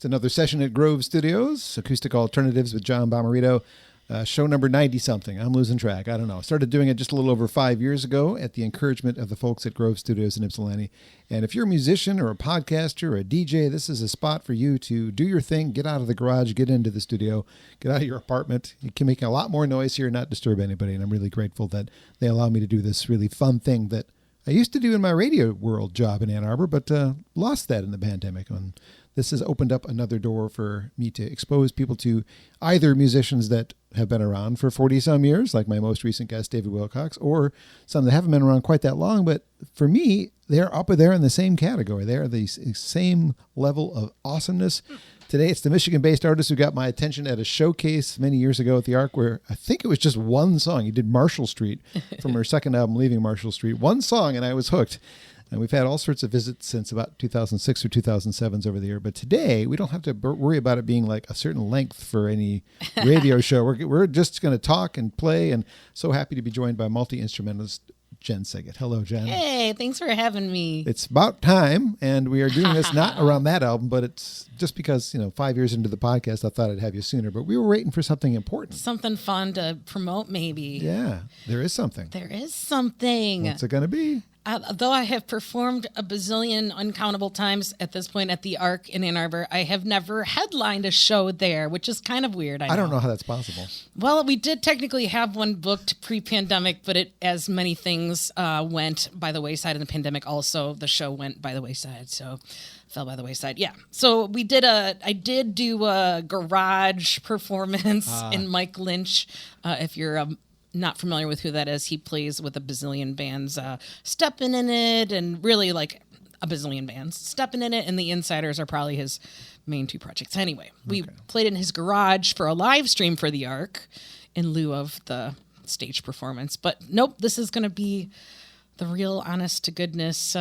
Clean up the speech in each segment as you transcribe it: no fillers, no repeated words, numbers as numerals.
It's another session at Grove Studios, Acoustic Alternatives with John Bommarito. Show number 90-something. I'm losing track. I don't know. I started doing it just a little over 5 years ago at the encouragement of the folks at Grove Studios in Ypsilanti. And if you're a musician or a podcaster or a DJ, this is a spot for you to do your thing, get out of the garage, get into the studio, get out of your apartment. You can make a lot more noise here and not disturb anybody. And I'm really grateful that they allow me to do this really fun thing that I used to do in my radio world job in Ann Arbor, but lost that in the pandemic. And this has opened up another door for me to expose people to either musicians that have been around for 40-some years, like my most recent guest, David Wilcox, or some that haven't been around quite that long. But for me, they're up there in the same category. They're the same level of awesomeness. Today, it's the Michigan-based artist who got my attention at a showcase many years ago at the Arc, where I think it was just one song. He did Marshall Street from her second album, Leaving Marshall Street. One song, and I was hooked. And we've had all sorts of visits since about 2006 or 2007 over the year. But today, we don't have to worry about it being like a certain length for any radio show. We're just going to talk and play, and so happy to be joined by multi-instrumentalist Jen Sygit. Hello, Jen. Hey, thanks for having me. It's about time, and we are doing this not around that album, but it's just because, 5 years into the podcast, I thought I'd have you sooner. But we were waiting for something important. Something fun to promote, maybe. Yeah, there is something. There is something. What's it going to be? Though I have performed a bazillion uncountable times at this point at the Arc in Ann Arbor, I have never headlined a show there, which is kind of weird. I don't know how that's possible. Well, we did technically have one booked pre-pandemic, but as many things went by the wayside in the pandemic, also the show went by the wayside, so fell by the wayside. Yeah. So I did do a garage performance in Mike Lynch. If you're not familiar with who that is, he plays with a bazillion bands, Steppin' in It, and really like a bazillion bands. Steppin' in It and The Insiders are probably his main two projects. Anyway, we played in his garage for a live stream for the Arc in lieu of the stage performance. But nope, this is going to be the real honest to goodness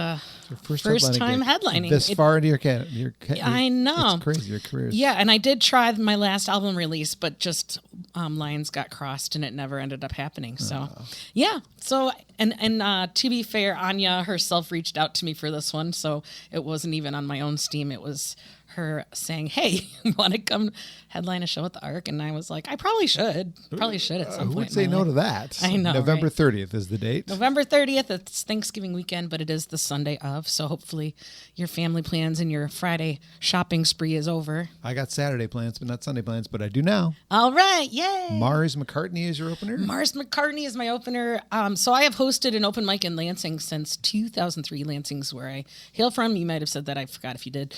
first time headlining. This far into your I know. It's crazy, your career. Yeah, and I did try my last album release, but just lines got crossed and it never ended up happening. So, yeah. So, and to be fair, Anya herself reached out to me for this one, so it wasn't even on my own steam. It was her saying, "Hey, you want to come headline a show at the Arc?" And I was like, "I probably should. Probably should at some point." Who would say no to that? I know. November right? 30th is the date. November 30th. It's Thanksgiving weekend, but it is the Sunday of. So hopefully your family plans and your Friday shopping spree is over. I got Saturday plans, but not Sunday plans, but I do now. All right. Yay. Mars McCartney is your opener? Mars McCartney is my opener. So I have hosted an open mic in Lansing since 2003. Lansing's where I hail from. You might have said that. I forgot if you did.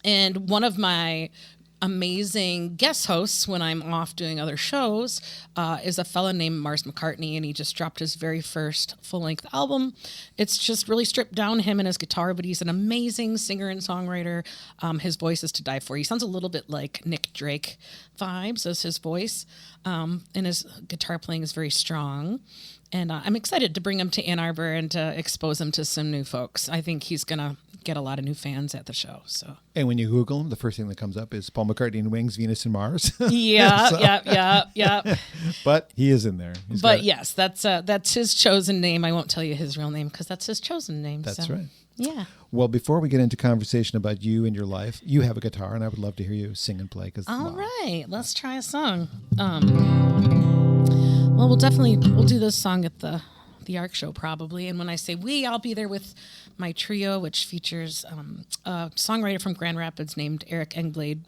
And one of my amazing guest hosts when I'm off doing other shows is a fella named Mars McCartney, and he just dropped his very first full-length album. It's just really stripped down him and his guitar, but he's an amazing singer and songwriter. His voice is to die for. He sounds a little bit like Nick Drake vibes as his voice, and his guitar playing is very strong. And I'm excited to bring him to Ann Arbor and to expose him to some new folks. I think he's going to get a lot of new fans at the show. So. And when you Google him, the first thing that comes up is Paul McCartney and Wings, Venus and Mars. Yeah, yeah. But he is in there. Yes, that's his chosen name. I won't tell you his real name because that's his chosen name. That's right. Yeah. Well, before we get into conversation about you and your life, you have a guitar, and I would love to hear you sing and play. All right, let's try a song. Well, we'll do this song at the Arc show probably. And when I say we, I'll be there with my trio, which features a songwriter from Grand Rapids named Eric Engblade,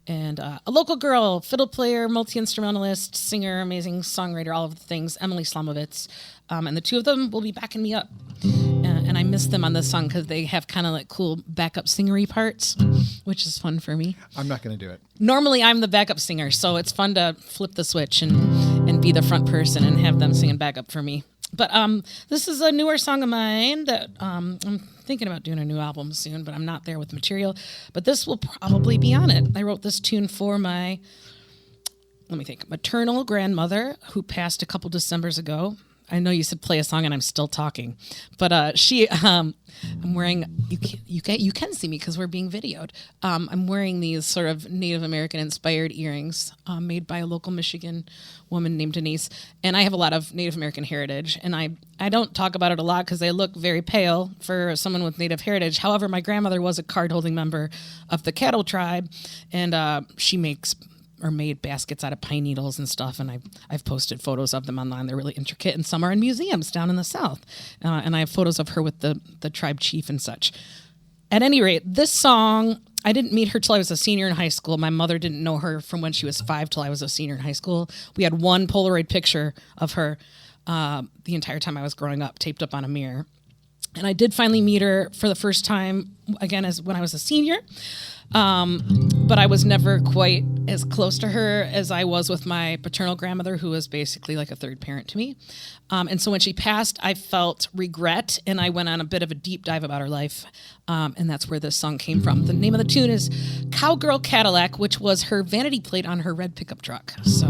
and a local girl, fiddle player, multi-instrumentalist, singer, amazing songwriter, all of the things, Emily Slomovitz. And the two of them will be backing me up. And I miss them on this song because they have kind of like cool backup singery parts, which is fun for me. I'm not going to do it. Normally, I'm the backup singer, so it's fun to flip the switch and be the front person and have them singing backup for me. But this is a newer song of mine that I'm thinking about doing a new album soon, but I'm not there with material. But this will probably be on it. I wrote this tune for my, maternal grandmother who passed a couple Decembers ago. I know you said play a song and I'm still talking, but I'm wearing, you can see me because we're being videoed. I'm wearing these sort of Native American inspired earrings made by a local Michigan woman named Denise. And I have a lot of Native American heritage, and I don't talk about it a lot because they look very pale for someone with Native heritage. However, my grandmother was a card-holding member of the Cattle tribe, and she made baskets out of pine needles and stuff, and I've posted photos of them online. They're really intricate, and some are in museums down in the South. And I have photos of her with the tribe chief and such. At any rate, this song, I didn't meet her till I was a senior in high school. My mother didn't know her from when she was 5 till I was a senior in high school. We had one Polaroid picture of her the entire time I was growing up, taped up on a mirror. And I did finally meet her for the first time, again, as when I was a senior. But I was never quite as close to her as I was with my paternal grandmother, who was basically like a third parent to me. And so when she passed, I felt regret, and I went on a bit of a deep dive about her life. And that's where this song came from. The name of the tune is Cowgirl, Cadillac, which was her vanity plate on her red pickup truck. So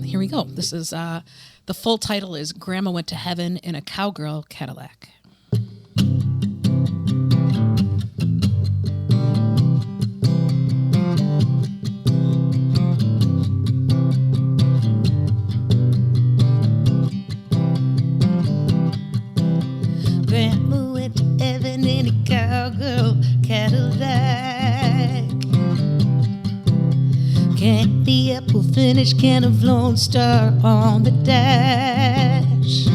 here we go. This is the full title is Grandma Went to Heaven in a Cowgirl, Cadillac. Grandma went to heaven in a cowgirl Cadillac. Candy apple finish, can of Lone Star on the dash.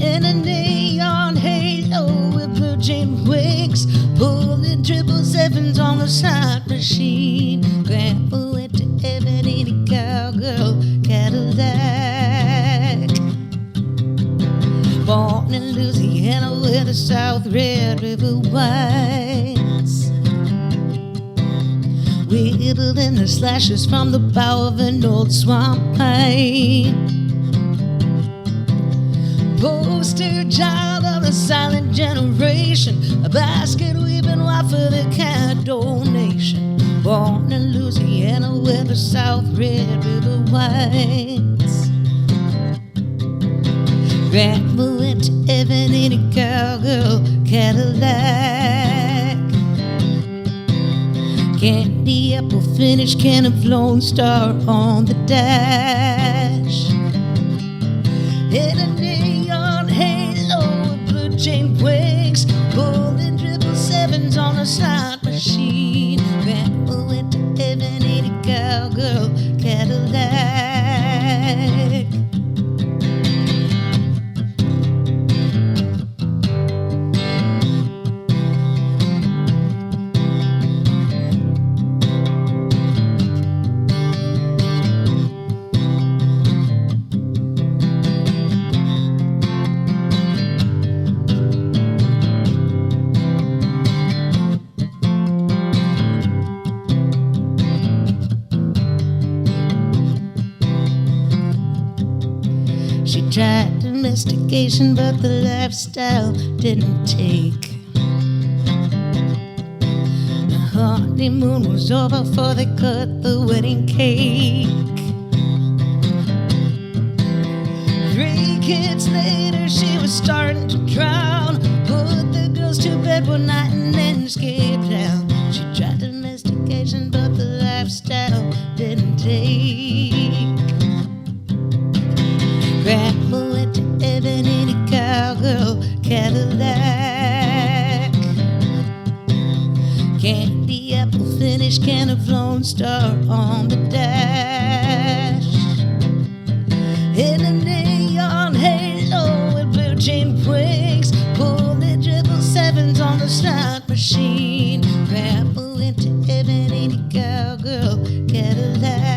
In a neon halo with blue jean wings, pulling 777s on the side machine. Grandpa went to heaven in a cowgirl Cadillac. Born in Louisiana where the South Red River winds, whittled in the slashes from the bough of an old swamp pine. Poster child of the silent generation, a basket weaving wife for the kind donation. Born in Louisiana where the South Red River winds. Grandma went to heaven in a cowgirl Cadillac. Candy apple finish, can of Lone Star on the dash. In a neon halo with blue chain wings, pulling 777s on a slot machine. Grandma went to heaven in a cowgirl Cadillac. She tried domestication, but the lifestyle didn't take. The honeymoon was over before they cut the wedding cake. 3 kids later, she was starting to drown. Put the girls to bed one night and then escaped town. She tried domestication, but the lifestyle didn't take. Grandma went to heaven in a cowgirl Cadillac. Candy apple finish, can of Lone Star on the dash. In a neon halo with blue chain wings, pulling 777s on the slot machine. Grandma went to heaven in a cowgirl Cadillac.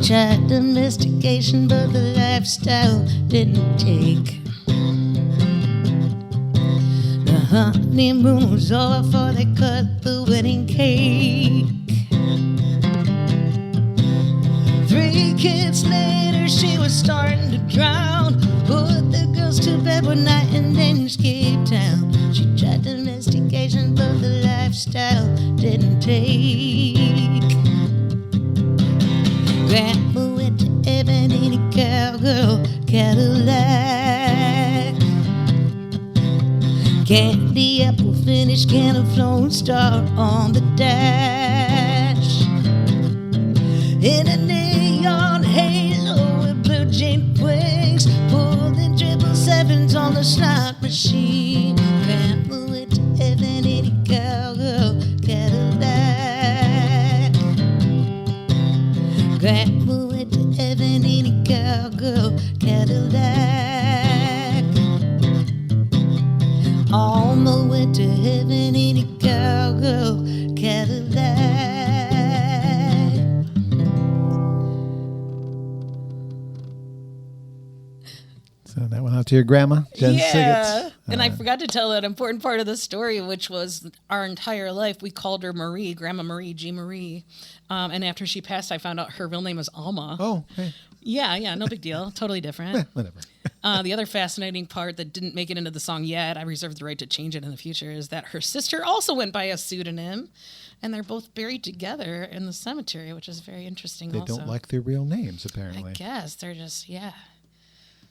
tried domestication, but the lifestyle didn't take. The honeymoon was over before they cut the wedding cake. 3 kids later, she was starting to drown. Put the girls to bed one night and then escaped town. She tried domestication, but the lifestyle didn't take. Grandma went to heaven in a cowgirl Cadillac. Candy apple finish, can of Lone Star on the dash. In a neon halo with blue jean wings, pulling 777s on the slot machine. Grandma went to heaven in a cowgirl Cadillac. Grandma went to heaven in a cowgirl Cadillac. Alma went to heaven in a cowgirl Cadillac. So that went out to your grandma, Jen Sygit. And I forgot to tell that important part of the story, which was our entire life. We called her Marie, Grandma Marie, G. Marie. And after she passed, I found out her real name was Alma. Oh, hey. Yeah, no big deal. Totally different. Whatever. The other fascinating part that didn't make it into the song yet, I reserve the right to change it in the future, is that her sister also went by a pseudonym, and they're both buried together in the cemetery, which is very interesting. They don't like their real names, apparently. I guess they're just,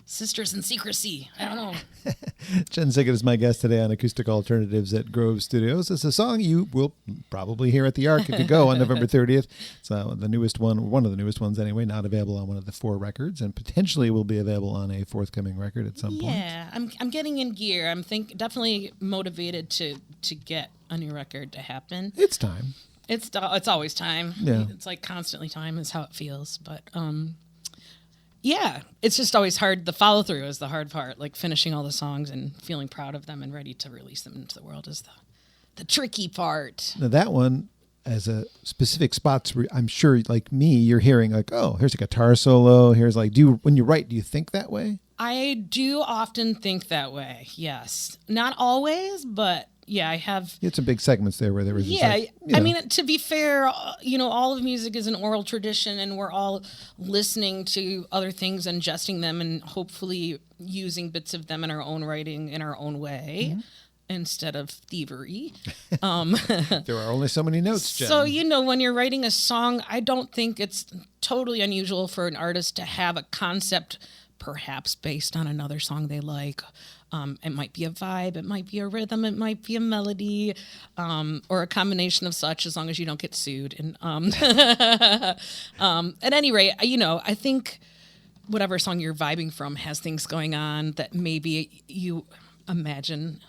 sisters in secrecy. I don't know. Jen Sygit is my guest today on Acoustic Alternatives at Grove Studios. It's a song you will probably hear at the Ark if you go on November 30th. It's the newest one of the newest ones anyway, not available on one of the 4 records, and potentially will be available on a forthcoming record at some point. Yeah, I'm getting in gear. I'm definitely motivated to get a new record to happen. It's time. It's always time. Yeah. It's like constantly time is how it feels. But yeah, it's just always hard. The follow through is the hard part. Like finishing all the songs and feeling proud of them and ready to release them into the world is the tricky part. Now that one, as a specific spots, I'm sure like me, you're hearing like, oh, here's a guitar solo. Here's like, when you write, do you think that way? I do often think that way. Yes, not always, but yeah, I have. You had some big segments there where there was. Yeah, like, I mean, to be fair, all of music is an oral tradition, and we're all listening to other things, ingesting them, and hopefully using bits of them in our own writing in our own way. Mm-hmm. Instead of thievery. There are only so many notes, Jen. So, when you're writing a song, I don't think it's totally unusual for an artist to have a concept perhaps based on another song they like. It might be a vibe, it might be a rhythm, it might be a melody, or a combination of such, as long as you don't get sued. And at any rate, I think whatever song you're vibing from has things going on that maybe you imagine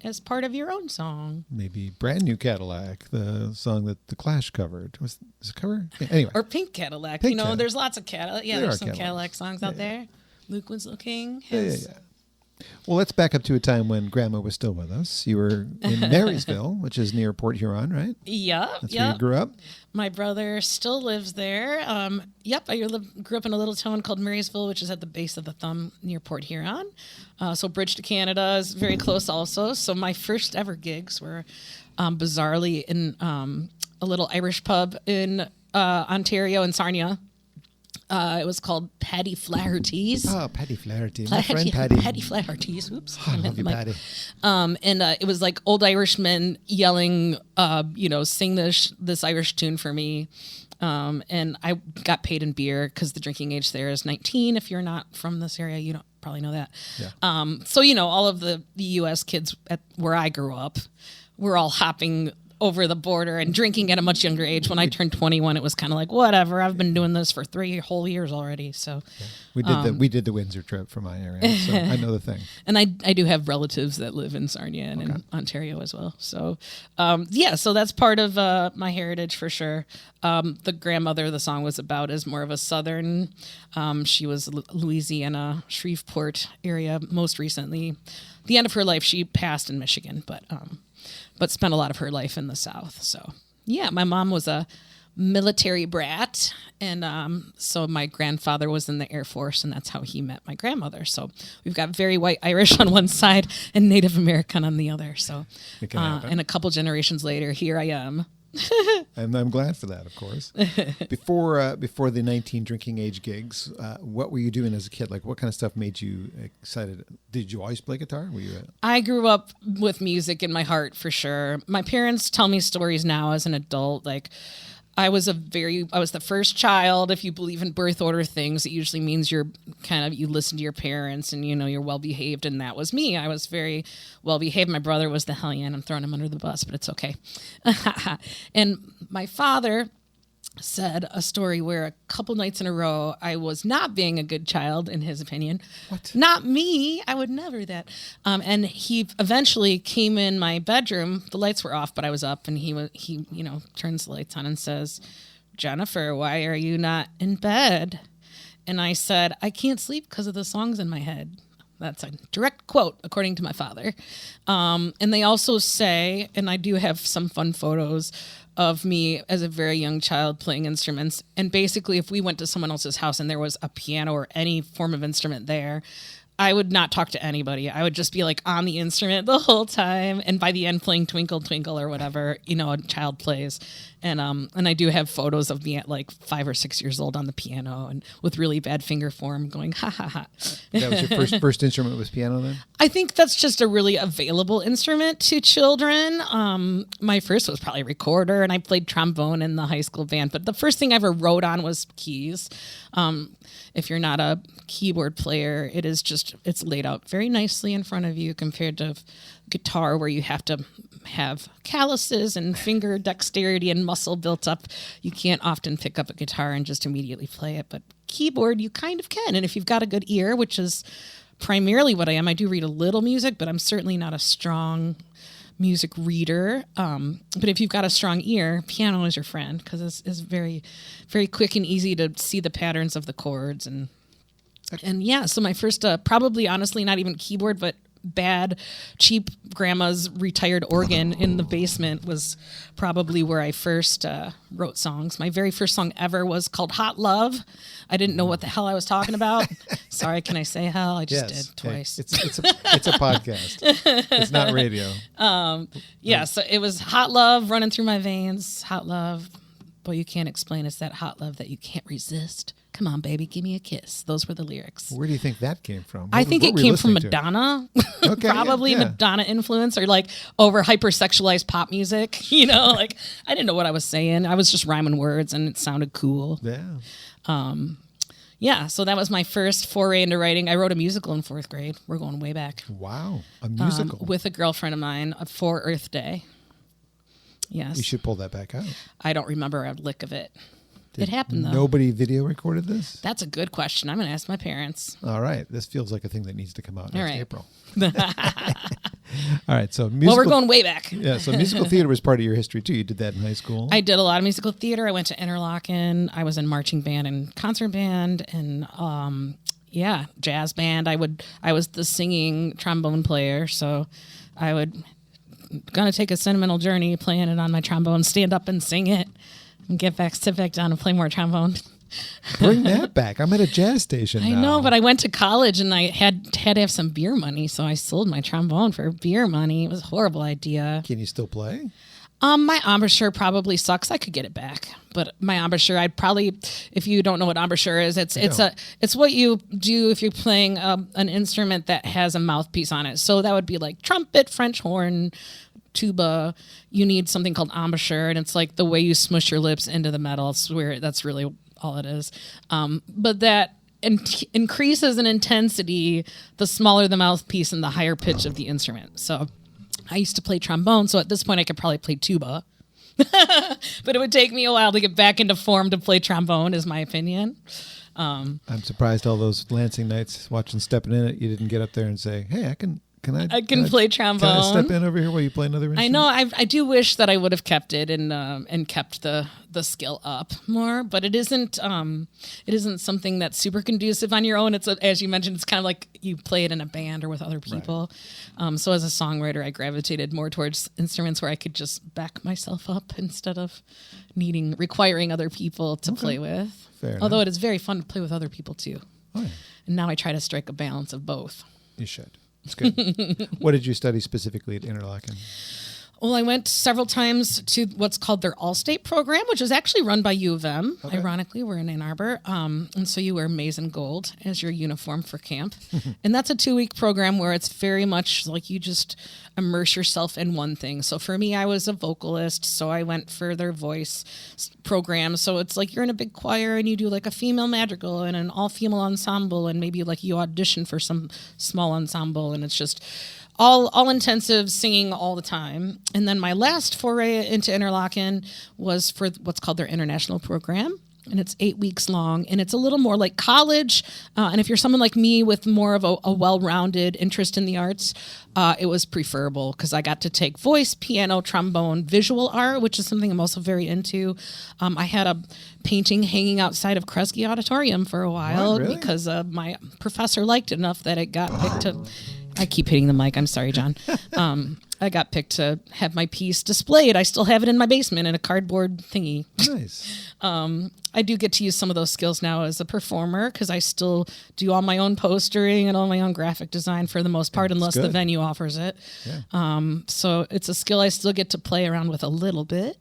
as part of your own song. Maybe Brand New Cadillac, the song that the Clash covered. Was it a cover? Yeah, anyway. Or Pink Cadillac. Cadillac. There's lots of Cadillac. Yeah, there's some Cadillac songs out there. Luke Winslow King has... Yeah. Well, let's back up to a time when Grandma was still with us. You were in Marysville, which is near Port Huron, right? Yep. That's where you grew up? My brother still lives there. I grew up in a little town called Marysville, which is at the base of the thumb near Port Huron. So Bridge to Canada is very close also. So my first ever gigs were bizarrely in a little Irish pub in Ontario in Sarnia. It was called Paddy Flaherty's. Oh, Paddy Flaherty. My friend Paddy. Paddy Flaherty's. Oops. Oh, I love you, Paddy. And it was like old Irishmen yelling, sing this Irish tune for me. And I got paid in beer because the drinking age there is 19. If you're not from this area, you don't probably know that. Yeah. So, all of the U.S. kids where I grew up were all hopping over the border and drinking at a much younger age. When I turned 21, it was kind of like, whatever, I've been doing this for 3 whole years already. So we did the Windsor trip from my area, so I know the thing. And I do have relatives that live in Sarnia and in Ontario as well. So so that's part of my heritage for sure. The grandmother the song was about is more of a southern. She was Louisiana, Shreveport area most recently. The end of her life, she passed in Michigan, but spent a lot of her life in the South. So, yeah, my mom was a military brat, and so my grandfather was in the Air Force, and that's how he met my grandmother. So we've got very white Irish on one side and Native American on the other. So and a couple generations later, here I am. And I'm glad for that, of course. Before the 19 drinking age gigs, what were you doing as a kid? Like, what kind of stuff made you excited? Did you always play guitar? Were you? I grew up with music in my heart, for sure. My parents tell me stories now as an adult, like. I was the first child. If you believe in birth order things, it usually means you listen to your parents and, you're well behaved. And that was me. I was very well behaved. My brother was the hellion. I'm throwing him under the bus, but it's okay. And my father said a story where a couple nights in a row I was not being a good child, in his opinion. What? Not me. I would never do that. And he eventually came in my bedroom. The lights were off, but I was up, and he turns the lights on and says, "Jennifer, why are you not in bed?" And I said, "I can't sleep because of the songs in my head." That's a direct quote, according to my father. And they also say, and I do have some fun photos of me as a very young child playing instruments. And basically, if we went to someone else's house and there was a piano or any form of instrument there, I would not talk to anybody. I would just be like on the instrument the whole time. And by the end, playing Twinkle, Twinkle or whatever, a child plays. And I do have photos of me at like 5 or 6 years old on the piano and with really bad finger form going, ha, ha, ha. That was your first instrument was piano then? I think that's just a really available instrument to children. My first was probably a recorder, and I played trombone in the high school band. But the first thing I ever wrote on was keys. If you're not a keyboard player, it's laid out very nicely in front of you compared to guitar where you have to have calluses and finger dexterity and muscle built up. You can't often pick up a guitar and just immediately play it, but keyboard you kind of can. And if you've got a good ear, which is primarily what I am, I do read a little music, but I'm certainly not a strong music reader. But if you've got a strong ear, piano is your friend because it's very, very quick and easy to see the patterns of the chords. And yeah, so my first, probably honestly not even keyboard, but bad, cheap grandma's retired organ in the basement was probably where I first wrote songs. My very first song ever was called Hot Love. I didn't know what the hell I was talking about. Sorry, can I say hell? I just did twice. Hey, it's a podcast. It's not radio. So it was hot love running through my veins. Hot love. Boy, you can't explain. It's that hot love that you can't resist. Come on, baby, give me a kiss. Those were the lyrics. Where do you think that came from? I think it came from Madonna. Okay, probably yeah. Madonna influence or like over hypersexualized pop music. Like I didn't know what I was saying. I was just rhyming words and it sounded cool. Yeah. So that was my first foray into writing. I wrote a musical in 4th grade. We're going way back. Wow, a musical. With a girlfriend of mine for Earth Day. Yes. You should pull that back out. I don't remember a lick of it. It happened, though. Nobody video recorded this? That's a good question. I'm going to ask my parents. All right. This feels like a thing that needs to come out next April. All right. So we're going way back. Yeah. So musical theater was part of your history, too. You did that in high school? I did a lot of musical theater. I went to Interlochen. I was in marching band and concert band and, jazz band. I was the singing trombone player. So gonna take a sentimental journey playing it on my trombone, stand up and sing it. And sit back down and play more trombone. Bring that back. I'm at a jazz station now. I know, but I went to college and I had to have some beer money, so I sold my trombone for beer money. It was a horrible idea. Can you still play? My embouchure probably sucks. I could get it back, but my embouchure, I'd probably, if you don't know what embouchure is, it's what you do if you're playing an instrument that has a mouthpiece on it. So that would be like trumpet, French horn, tuba. You need something called embouchure, and it's like the way you smush your lips into the metal. It's where that's really all it is. But that increases in intensity the smaller the mouthpiece and the higher pitch of the instrument. So I used to play trombone, so at this point I could probably play tuba. But it would take me a while to get back into form to play trombone, is my opinion. I'm surprised all those Lansing nights watching Stepping In It, you didn't get up there and say, hey, I can I can play trombone. Can I step in over here while you play another instrument? I know. I do wish that I would have kept it and kept the skill up more, but it isn't something that's super conducive on your own. It's as you mentioned, it's kind of like you play it in a band or with other people. Right. So as a songwriter, I gravitated more towards instruments where I could just back myself up instead of requiring other people to play with. Fair Although enough. it is very fun to play with other people too. Oh, yeah. And now I try to strike a balance of both. You should. It's good. What did you study specifically at Interlochen? Well, I went several times to what's called their All-State program, which is actually run by U of M. Okay. Ironically, we're in Ann Arbor. And so you wear maize and gold as your uniform for camp. And that's a 2-week program where it's very much like you just immerse yourself in one thing. So for me, I was a vocalist, so I went for their voice program. So it's like you're in a big choir and you do like a female madrigal and an all-female ensemble, and maybe like you audition for some small ensemble, and it's just all intensive singing all the time. And then my last foray into Interlochen was for what's called their international program. And it's 8 weeks long, and it's a little more like college. And if you're someone like me with more of a well-rounded interest in the arts, it was preferable because I got to take voice, piano, trombone, visual art, which is something I'm also very into. I had a painting hanging outside of Kresge Auditorium for a while because my professor liked it enough that it got picked to... I keep hitting the mic. I'm sorry, John. I got picked to have my piece displayed. I still have it in my basement in a cardboard thingy. Nice. I do get to use some of those skills now as a performer because I still do all my own postering and all my own graphic design for the most part, unless the venue offers it. Yeah. So it's a skill I still get to play around with a little bit.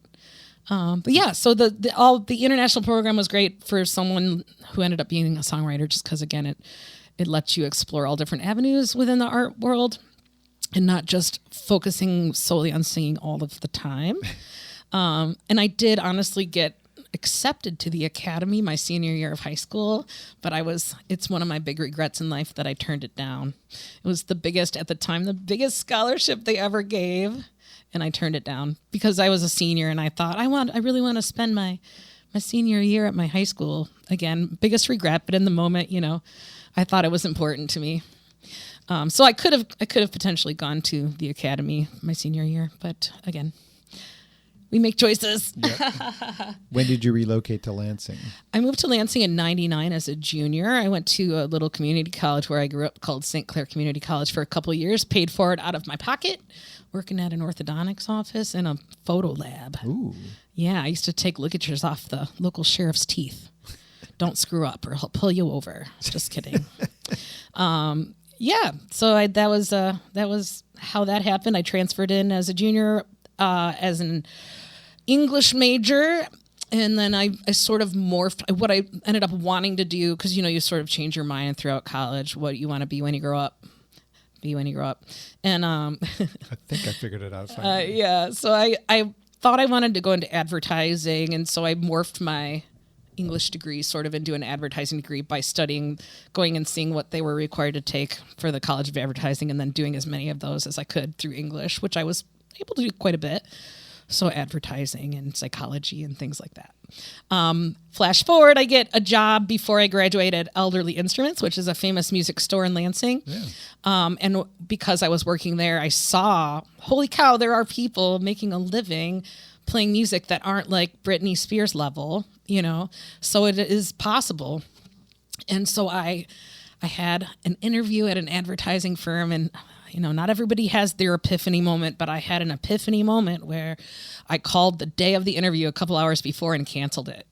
But yeah, so the international program was great for someone who ended up being a songwriter, just because again it lets you explore all different avenues within the art world and not just focusing solely on singing all of the time. And I did honestly get accepted to the academy my senior year of high school, but it's one of my big regrets in life that I turned it down. It was the biggest scholarship they ever gave, and I turned it down because I was a senior and I thought I really want to spend my senior year at my high school. Again, biggest regret, but in the moment, I thought it was important to me. So I could have potentially gone to the academy my senior year, but again, we make choices. Yep. When did you relocate to Lansing? I moved to Lansing in 99 as a junior. I went to a little community college where I grew up called St. Clair Community College for a couple of years, paid for it out of my pocket, working at an orthodontics office and a photo lab. Ooh. Yeah, I used to take ligatures off the local sheriff's teeth. Don't screw up or he'll pull you over. Just kidding. Yeah, so that was how that happened. I transferred in as a junior as an English major, and then I sort of morphed what I ended up wanting to do, because you sort of change your mind throughout college what you want to be when you grow up. And I think I figured it out. Yeah, so I thought I wanted to go into advertising, and so I morphed my English degree sort of into an advertising degree by going and seeing what they were required to take for the College of Advertising, and then doing as many of those as I could through English, which I was able to do quite a bit. So advertising and psychology and things like that. Flash forward, I get a job before I graduate at Elderly Instruments, which is a famous music store in Lansing. Yeah. And because I was working there, I saw, holy cow, there are people making a living playing music that aren't like Britney Spears level, so it is possible. And so I had an interview at an advertising firm, and not everybody has their epiphany moment, but I had an epiphany moment where I called the day of the interview a couple hours before and canceled it.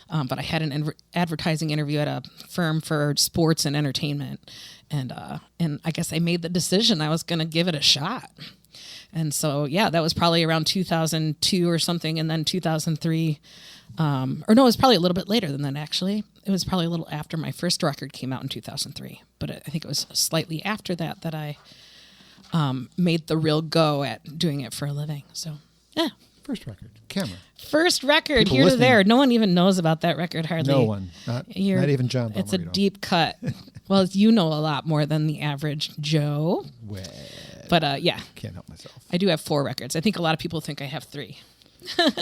But I had an advertising interview at a firm for sports and entertainment, and I guess I made the decision I was going to give it a shot. And so, yeah, that was probably around 2002 or something. And then 2003, it was probably a little bit later than that, actually. It was probably a little after my first record came out in 2003. But I think it was slightly after that I made the real go at doing it for a living. So, yeah. First record. Camera. First record, People here listening. to there. No one even knows about that record, hardly. No one. Not even John Bommarito. It's a deep cut. Well, you know a lot more than the average Joe. Well, but yeah. Can't help myself. I do have 4 records. I think a lot of people think I have 3.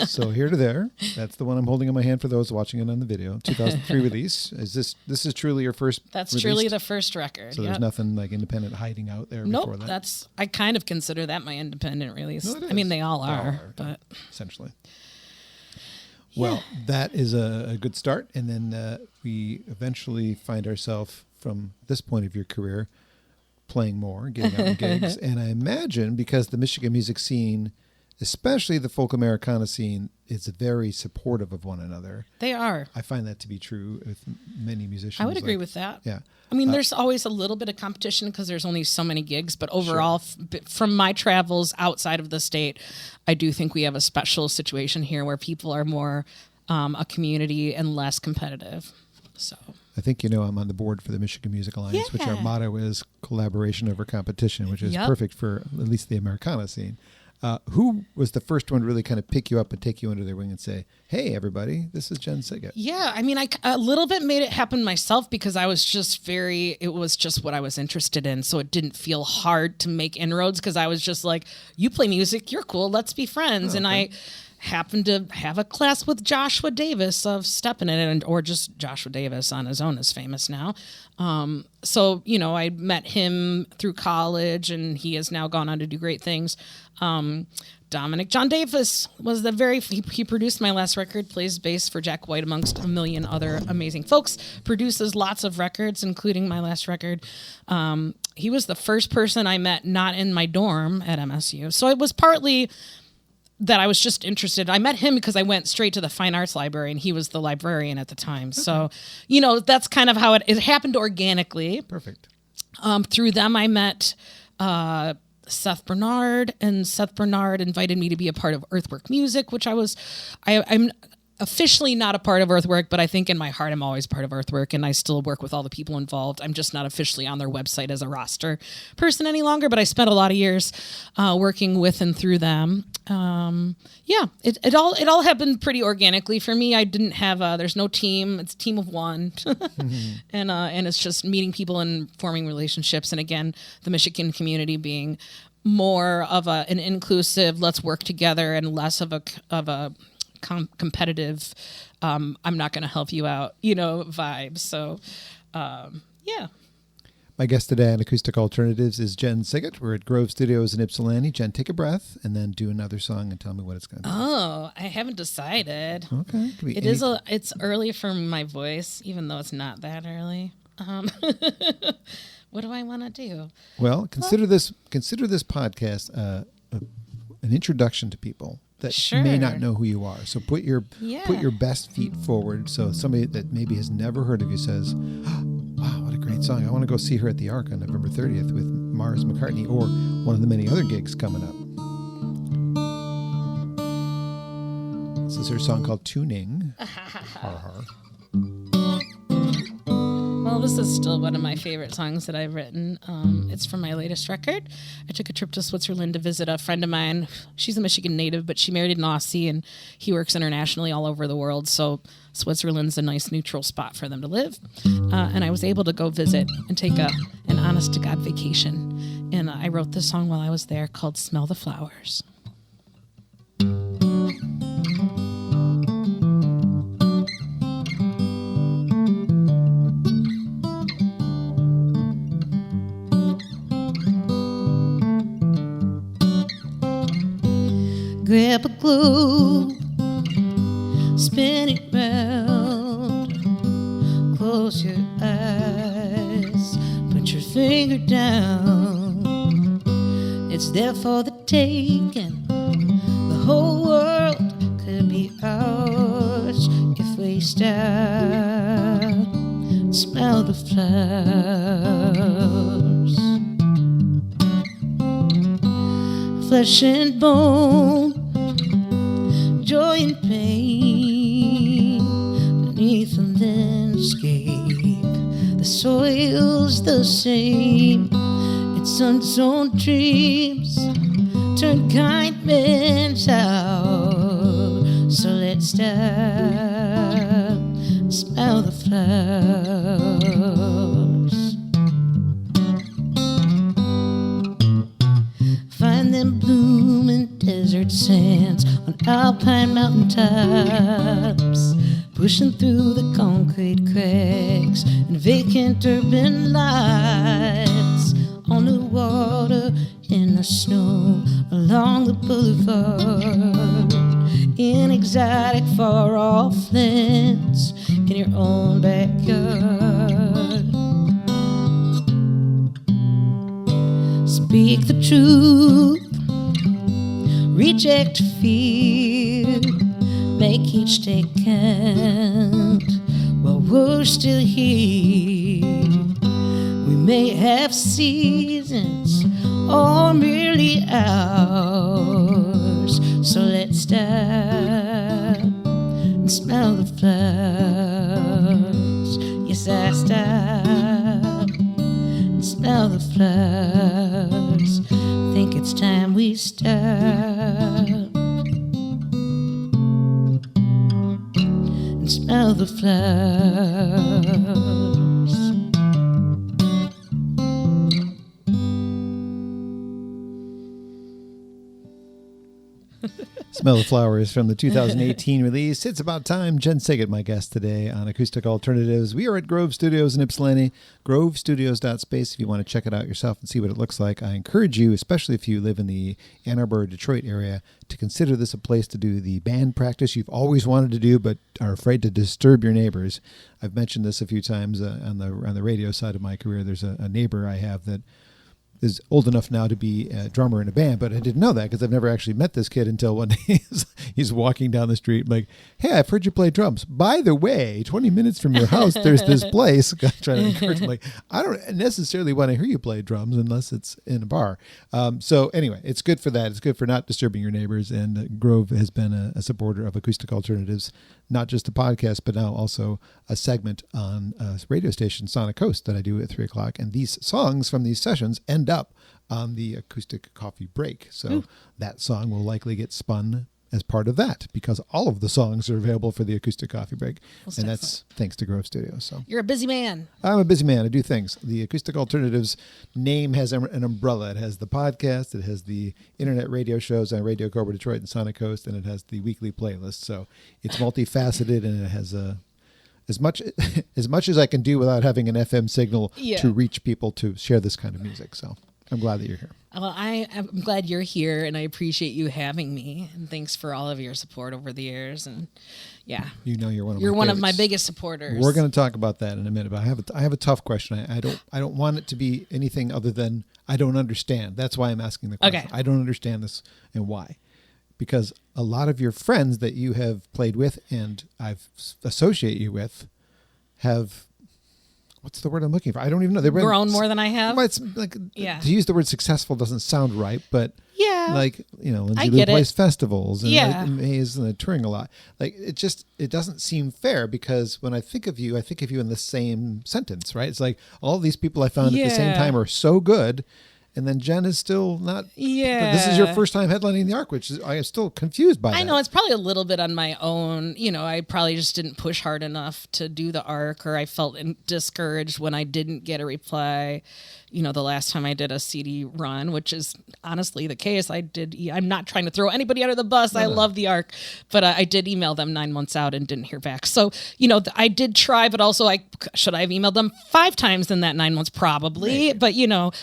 So Here to There. That's the one I'm holding in my hand for those watching it on the video. 2003 release. This is truly your first That's released? truly the first record. So there's nothing like independent hiding out there before Nope, that? I kind of consider that my independent release. No, it I mean, is. they all are, but essentially. Well, that is a good start. And then we eventually find ourselves, from this point of your career, playing more, getting out in gigs. And I imagine because the Michigan music scene, especially the folk Americana scene, is very supportive of one another. they are. I find that to be true with many musicians. I would agree with that. Yeah. I mean, there's always a little bit of competition because there's only so many gigs, but overall, from my travels outside of the state, I do think we have a special situation here where people are more a community and less competitive. So I think I'm on the board for the Michigan Music Alliance, which our motto is collaboration over competition, which is perfect for at least the Americana scene. Who was the first one to really kind of pick you up and take you under their wing and say, hey, everybody, this is Jen Sygit? Yeah, I mean, I a little bit made it happen myself because I was just it was just what I was interested in. So it didn't feel hard to make inroads because I was just like, you play music, you're cool, let's be friends. And I happened to have a class with Joshua Davis of Steppin' It, or just Joshua Davis on his own is famous now. So, I met him through college and he has now gone on to do great things. Dominic John Davis was he produced my last record, plays bass for Jack White amongst a million other amazing folks, produces lots of records, including my last record. He was the first person I met not in my dorm at MSU. So it was partly that I was just interested. I met him because I went straight to the Fine Arts Library and he was the librarian at the time. Okay. So, that's kind of how it happened organically. Perfect. Through them, I met Seth Bernard, and Seth Bernard invited me to be a part of Earthwork Music, which I'm officially not a part of Earthwork, but I think in my heart I'm always part of Earthwork, and I still work with all the people involved. I'm just not officially on their website as a roster person any longer, but I spent a lot of years working with and through them. It all happened pretty organically for me. I didn't have there's no team. It's a team of one. And it's just meeting people and forming relationships. And again, the Michigan community being more of an inclusive, let's work together, and less of a competitive, I'm not going to help you out, vibe. So, My guest today on Acoustic Alternatives is Jen Sygit. We're at Grove Studios in Ypsilanti. Jen, take a breath and then do another song and tell me what it's going to be. Oh, I haven't decided. Okay. It's early for my voice, even though it's not that early. What do I want to do? Well, consider this podcast an introduction to people that may not know who you are. So put your best feet forward. So somebody that maybe has never heard of you says, wow, what a great song. I want to go see her at the Ark on November 30th with Mars McCartney, or one of the many other gigs coming up. This is her song called Tuning. Har har. Well, this is still one of my favorite songs that I've written. It's from my latest record. I took a trip to Switzerland to visit a friend of mine. She's a Michigan native, but she married an Aussie, and he works internationally all over the world. So Switzerland's a nice neutral spot for them to live. And I was able to go visit and take an honest-to-God vacation. And I wrote this song while I was there called Smell the Flowers. Grab a globe, spin it round, close your eyes, put your finger down. It's there for the taking, the whole world could be ours if we start. Smell the flowers, flesh and bone, joy and pain, beneath the landscape, the soil's the same. It's unsown dreams turn kind men out. So let's start, smell the flowers. Find them blooming desert sands on alpine mountain tops, pushing through the concrete cracks and vacant urban lights, on the water, in the snow, along the boulevard, in exotic far-off lands, in your own backyard. Speak the truth, reject fear, make each day count while we're still here. We may have seasons or merely hours, so let's stop and smell the flowers. Yes, I stop and smell the flowers. Think it's time we stop and smell the flowers. Smell the Flowers from the 2018 release. It's about time. Jen Sygit, my guest today on Acoustic Alternatives. We are at Grove Studios in Ypsilanti, grovestudios.space if you want to check it out yourself and see what it looks like. I encourage you, especially if you live in the Ann Arbor, Detroit area, to consider this a place to do the band practice you've always wanted to do but are afraid to disturb your neighbors. I've mentioned this a few times on the radio side of my career. There's a neighbor I have that is old enough now to be a drummer in a band, but I didn't know that because I've never actually met this kid until one day he's walking down the street like, hey, I've heard you play drums. By the way, 20 minutes from your house, there's this place. I'm trying to encourage him, like, I don't necessarily want to hear you play drums unless it's in a bar. So anyway, it's good for that. It's good for not disturbing your neighbors. And Grove has been a supporter of Acoustic Alternatives, not just the podcast, but now also a segment on a radio station, Sonic Coast, that I do at 3 o'clock. And these songs from these sessions end up on the Acoustic Coffee Break. So that song will likely get spun as part of that because all of the songs are available for the Acoustic Coffee Break. And that's thanks to Grove Studios. So You're a busy man. I'm a busy man. I do things. The Acoustic Alternatives name has an umbrella. It has the podcast. It has the internet radio shows on Radio Cobra Detroit and Sonic Coast. And it has the weekly playlist. So it's multifaceted and it has as much as I can do without having an FM signal to reach people to share this kind of music. So I'm glad that you're here. Well, I'm glad you're here, and I appreciate you having me. And thanks for all of your support over the years. And yeah, you know, you're one of my biggest supporters. We're going to talk about that in a minute. But I have a tough question. I don't want it to be anything other than I don't understand. That's why I'm asking the question. Okay. I don't understand this and why. Because a lot of your friends that you have played with and I've associate you with have, what's the word I'm looking for? I don't even know. They've grown more than I have. It's like, to use the word successful doesn't sound right, but like, you know, Lindsay Lou plays festivals and Maze and touring a lot. Like it doesn't seem fair because when I think of you in the same sentence, right? It's like all these people I found at the same time are so good. And then Jen is still not. Yeah. This is your first time headlining the Arc, which I am still confused by. I know it's probably a little bit on my own. You know, I probably just didn't push hard enough to do the Arc, or I felt discouraged when I didn't get a reply. You know, the last time I did a CD run, which is honestly the case. I'm not trying to throw anybody under the bus. I love the Arc, but I did email them 9 months out and didn't hear back. So, you know, I did try, but also should I have emailed them 5 times in that 9 months? Probably. Maybe. But, you know,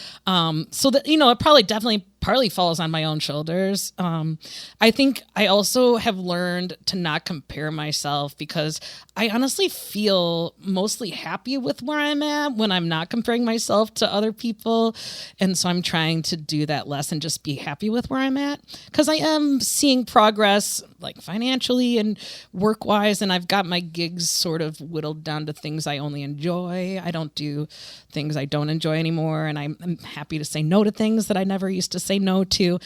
so that, you know, it probably definitely partly falls on my own shoulders. I think I also have learned to not compare myself because I honestly feel mostly happy with where I'm at when I'm not comparing myself to other people. And so I'm trying to do that less and just be happy with where I'm at because I am seeing progress like financially and work-wise, and I've got my gigs sort of whittled down to things I only enjoy. I don't do things I don't enjoy anymore, and I'm happy to say no to things that I never used to say no to.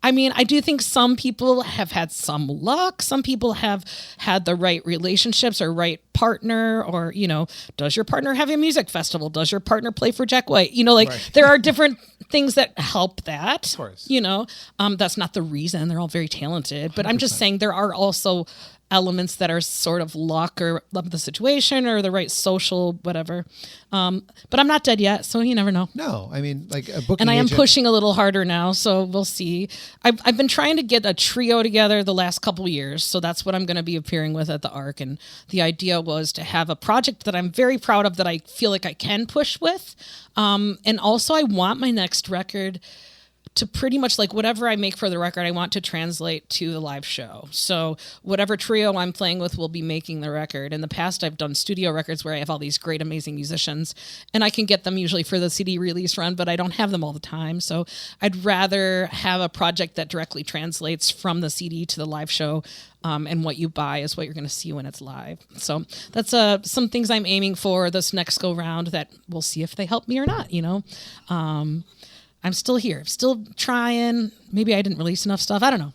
I mean, I do think some people have had some luck. Some people have had the right relationships or right partner, or, you know, does your partner have a music festival? Does your partner play for Jack White? You know, like there are different things that help that, of course. You know, that's not the reason. They're all very talented, but 100%. I'm just saying there are also elements that are sort of luck or of the situation or the right social whatever. But I'm not dead yet, so you never know. No, I mean, like a booking And I am agent- pushing a little harder now, so we'll see. I've been trying to get a trio together the last couple years, so that's what I'm going to be appearing with at the Arc. And the idea was to have a project that I'm very proud of that I feel like I can push with. And also, I want my next record to pretty much like whatever I make for the record, I want to translate to the live show. So whatever trio I'm playing with will be making the record. In the past, I've done studio records where I have all these great, amazing musicians, and I can get them usually for the CD release run, but I don't have them all the time. So I'd rather have a project that directly translates from the CD to the live show. And what you buy is what you're going to see when it's live. So that's some things I'm aiming for this next go round that we'll see if they help me or not, you know. I'm still here, still trying. Maybe I didn't release enough stuff. I don't know.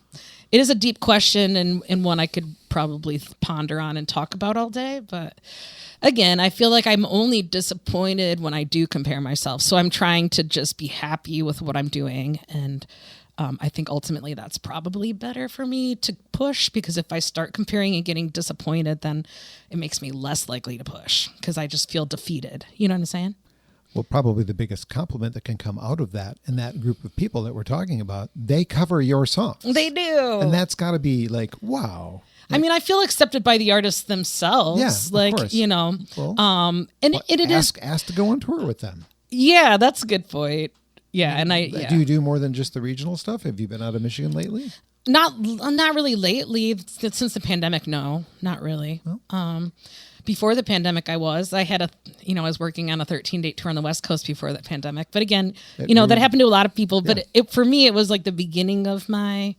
It is a deep question and one I could probably ponder on and talk about all day. But again, I feel like I'm only disappointed when I do compare myself. So I'm trying to just be happy with what I'm doing. And I think ultimately that's probably better for me to push, because if I start comparing and getting disappointed, then it makes me less likely to push because I just feel defeated. You know what I'm saying? Well, probably the biggest compliment that can come out of that and that group of people that we're talking about, they cover your songs. They do. And that's got to be like, wow. I mean, I feel accepted by the artists themselves. Yeah, like, of course. you know, Well, and it is. Ask to go on tour with them. Yeah, that's a good point. Yeah. And Do you do more than just the regional stuff? Have you been out of Michigan lately? Not really lately. Since the pandemic, no, not really. Oh. Before the pandemic, I was working on a 13-date tour on the West Coast before the pandemic. But again, that happened to a lot of people. But for me, it was like the beginning of my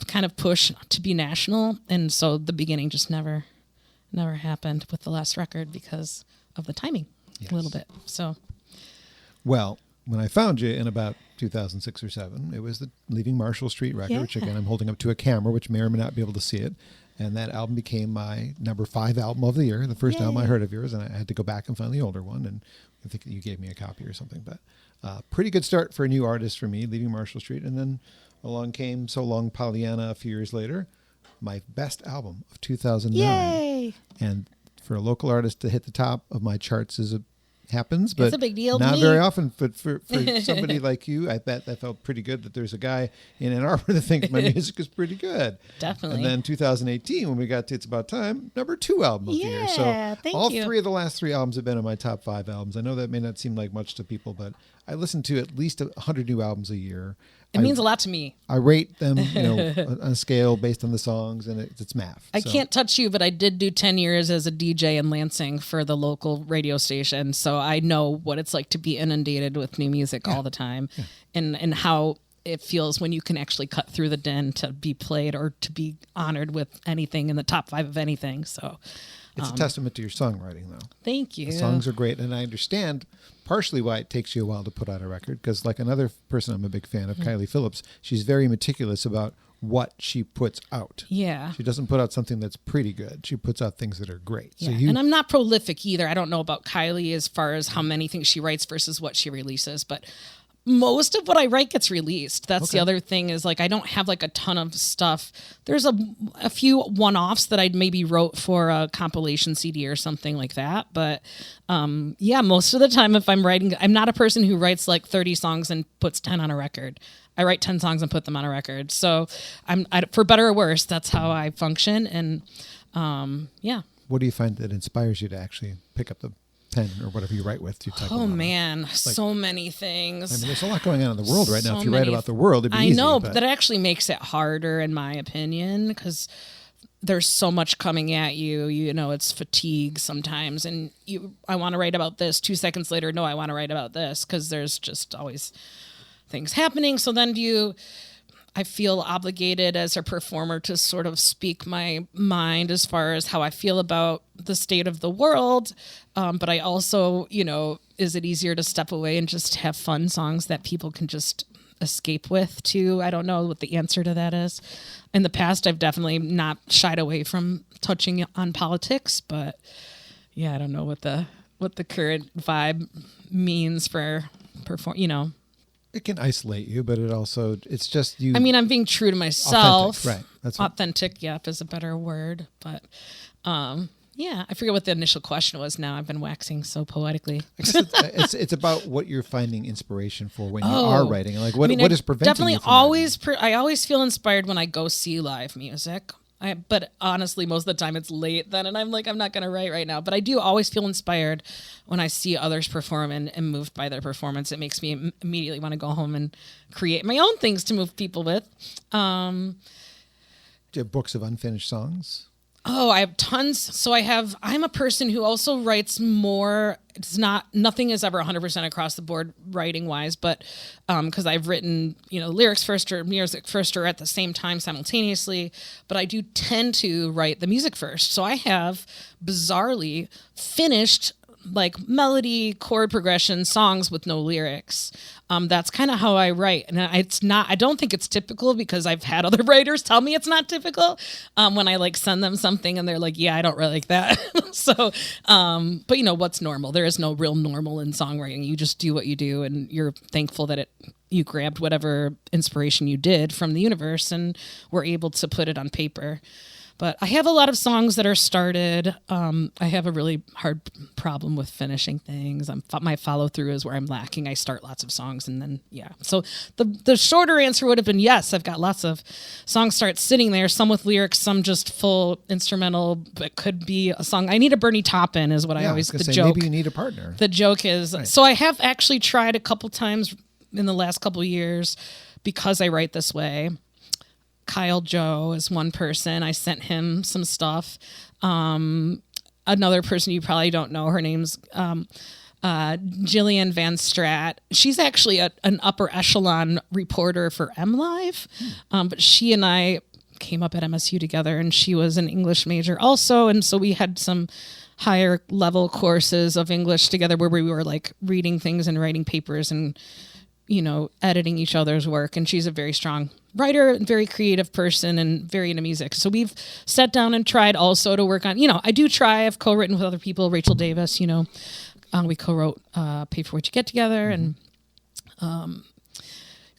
kind of push to be national. And so the beginning just never happened with the last record because of the timing a little bit. So, well, when I found you in about 2006 or 7, it was the Leaving Marshall Street record, which again, I'm holding up to a camera, which may or may not be able to see it. And that album became my number 5 album of the year, the first album I heard of yours. And I had to go back and find the older one. And I think you gave me a copy or something. But pretty good start for a new artist for me, Leaving Marshall Street. And then along came So Long Pollyanna a few years later, my best album of 2009. Yay! And for a local artist to hit the top of my charts happens, but it's a big deal to not me. very often. But for somebody like you, I bet that felt pretty good that there's a guy in Ann Arbor that thinks my music is pretty good. Definitely. And then 2018, when we got to It's About Time, number 2 album of the year. So thank all you. 3 of the last 3 albums have been in my top 5 albums. I know that may not seem like much to people, but I listen to at least 100 new albums a year. It means a lot to me. I rate them, on a scale based on the songs, and it's math. I can't touch you, but I did do 10 years as a DJ in Lansing for the local radio station. So I know what it's like to be inundated with new music all the time and how it feels when you can actually cut through the din to be played or to be honored with anything in the top 5 of anything. So it's a testament to your songwriting, though. thank you. The songs are great, and I understand partially why it takes you a while to put out a record, because like another person I'm a big fan of, Kylie Phillips, she's very meticulous about what she puts out. Yeah. She doesn't put out something that's pretty good. She puts out things that are great. Yeah. So And I'm not prolific either. I don't know about Kylie as far as how many things she writes versus what she releases, but most of what I write gets released. That's the other thing is like I don't have like a ton of stuff. There's a few one-offs that I'd maybe wrote for a compilation CD or something like that. But most of the time if I'm writing, I'm not a person who writes like 30 songs and puts 10 on a record. I write 10 songs and put them on a record. So for better or worse, that's how I function. And what do you find that inspires you to actually pick up the pen or whatever you write with? Oh man, so many things. I mean, there's a lot going on in the world right now. So If you write many- about the world, it'd be I easy. know, but that actually makes it harder in my opinion because there's so much coming at you. It's fatigue sometimes, and I want to write about this. 2 seconds later, no, I want to write about this because there's just always things happening. So then I feel obligated as a performer to sort of speak my mind as far as how I feel about the state of the world. But I also, is it easier to step away and just have fun songs that people can just escape with too? I don't know what the answer to that is. In the past, I've definitely not shied away from touching on politics, but I don't know what the current vibe means for It can isolate you, but it's just you. I mean, I'm being true to myself. Authentic, right. That's authentic, is a better word. But yeah, I forget what the initial question was now. I've been waxing so poetically. It's about what you're finding inspiration for when you are writing. Like what is preventing definitely you from I always feel inspired when I go see live music. But honestly, most of the time it's late then, and I'm like, I'm not going to write right now. But I do always feel inspired when I see others perform and moved by their performance. It makes me immediately want to go home and create my own things to move people with. Do you have books of unfinished songs? Oh, I have tons. So I'm a person who also writes more. Nothing is ever 100% across the board writing wise, but because I've written, lyrics first or music first or at the same time simultaneously, but I do tend to write the music first. So I have bizarrely finished like melody, chord progression songs with no lyrics. That's kind of how I write. And I don't think it's typical because I've had other writers tell me it's not typical when I like send them something and they're like, yeah, I don't really like that. So, but what's normal? There is no real normal in songwriting. You just do what you do and you're thankful that you grabbed whatever inspiration you did from the universe and were able to put it on paper. But I have a lot of songs that are started. I have a really hard problem with finishing things. My follow through is where I'm lacking. I start lots of songs and then, yeah. So the shorter answer would have been yes. I've got lots of songs start sitting there, some with lyrics, some just full instrumental, but could be a song. I need a Bernie Taupin is what I always, the joke. Maybe you need a partner. The joke is, right. So I have actually tried a couple times in the last couple of years because I write this way. Kyle Joe is one person. I sent him some stuff. Another person you probably don't know, her name's Jillian Van Strat. She's actually an upper echelon reporter for MLive, but she and I came up at MSU together, and she was an English major also, and so we had some higher level courses of English together where we were like reading things and writing papers and editing each other's work. And she's a very strong writer, very creative person, and very into music. So we've sat down and tried also to work on, I do try. I've co-written with other people, Rachel Davis, we co-wrote Pay For What You Get together. And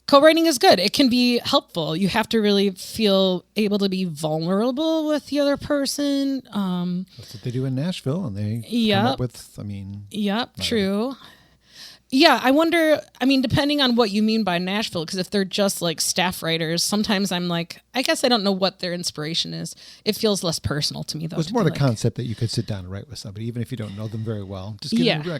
co-writing is good. It can be helpful. You have to really feel able to be vulnerable with the other person. That's what they do in Nashville. And they come up with, Yep, true. Yeah, I wonder, depending on what you mean by Nashville, because if they're just like staff writers, sometimes I'm like, I guess I don't know what their inspiration is. It feels less personal to me, though. It's more the concept that you could sit down and write with somebody, even if you don't know them very well. Just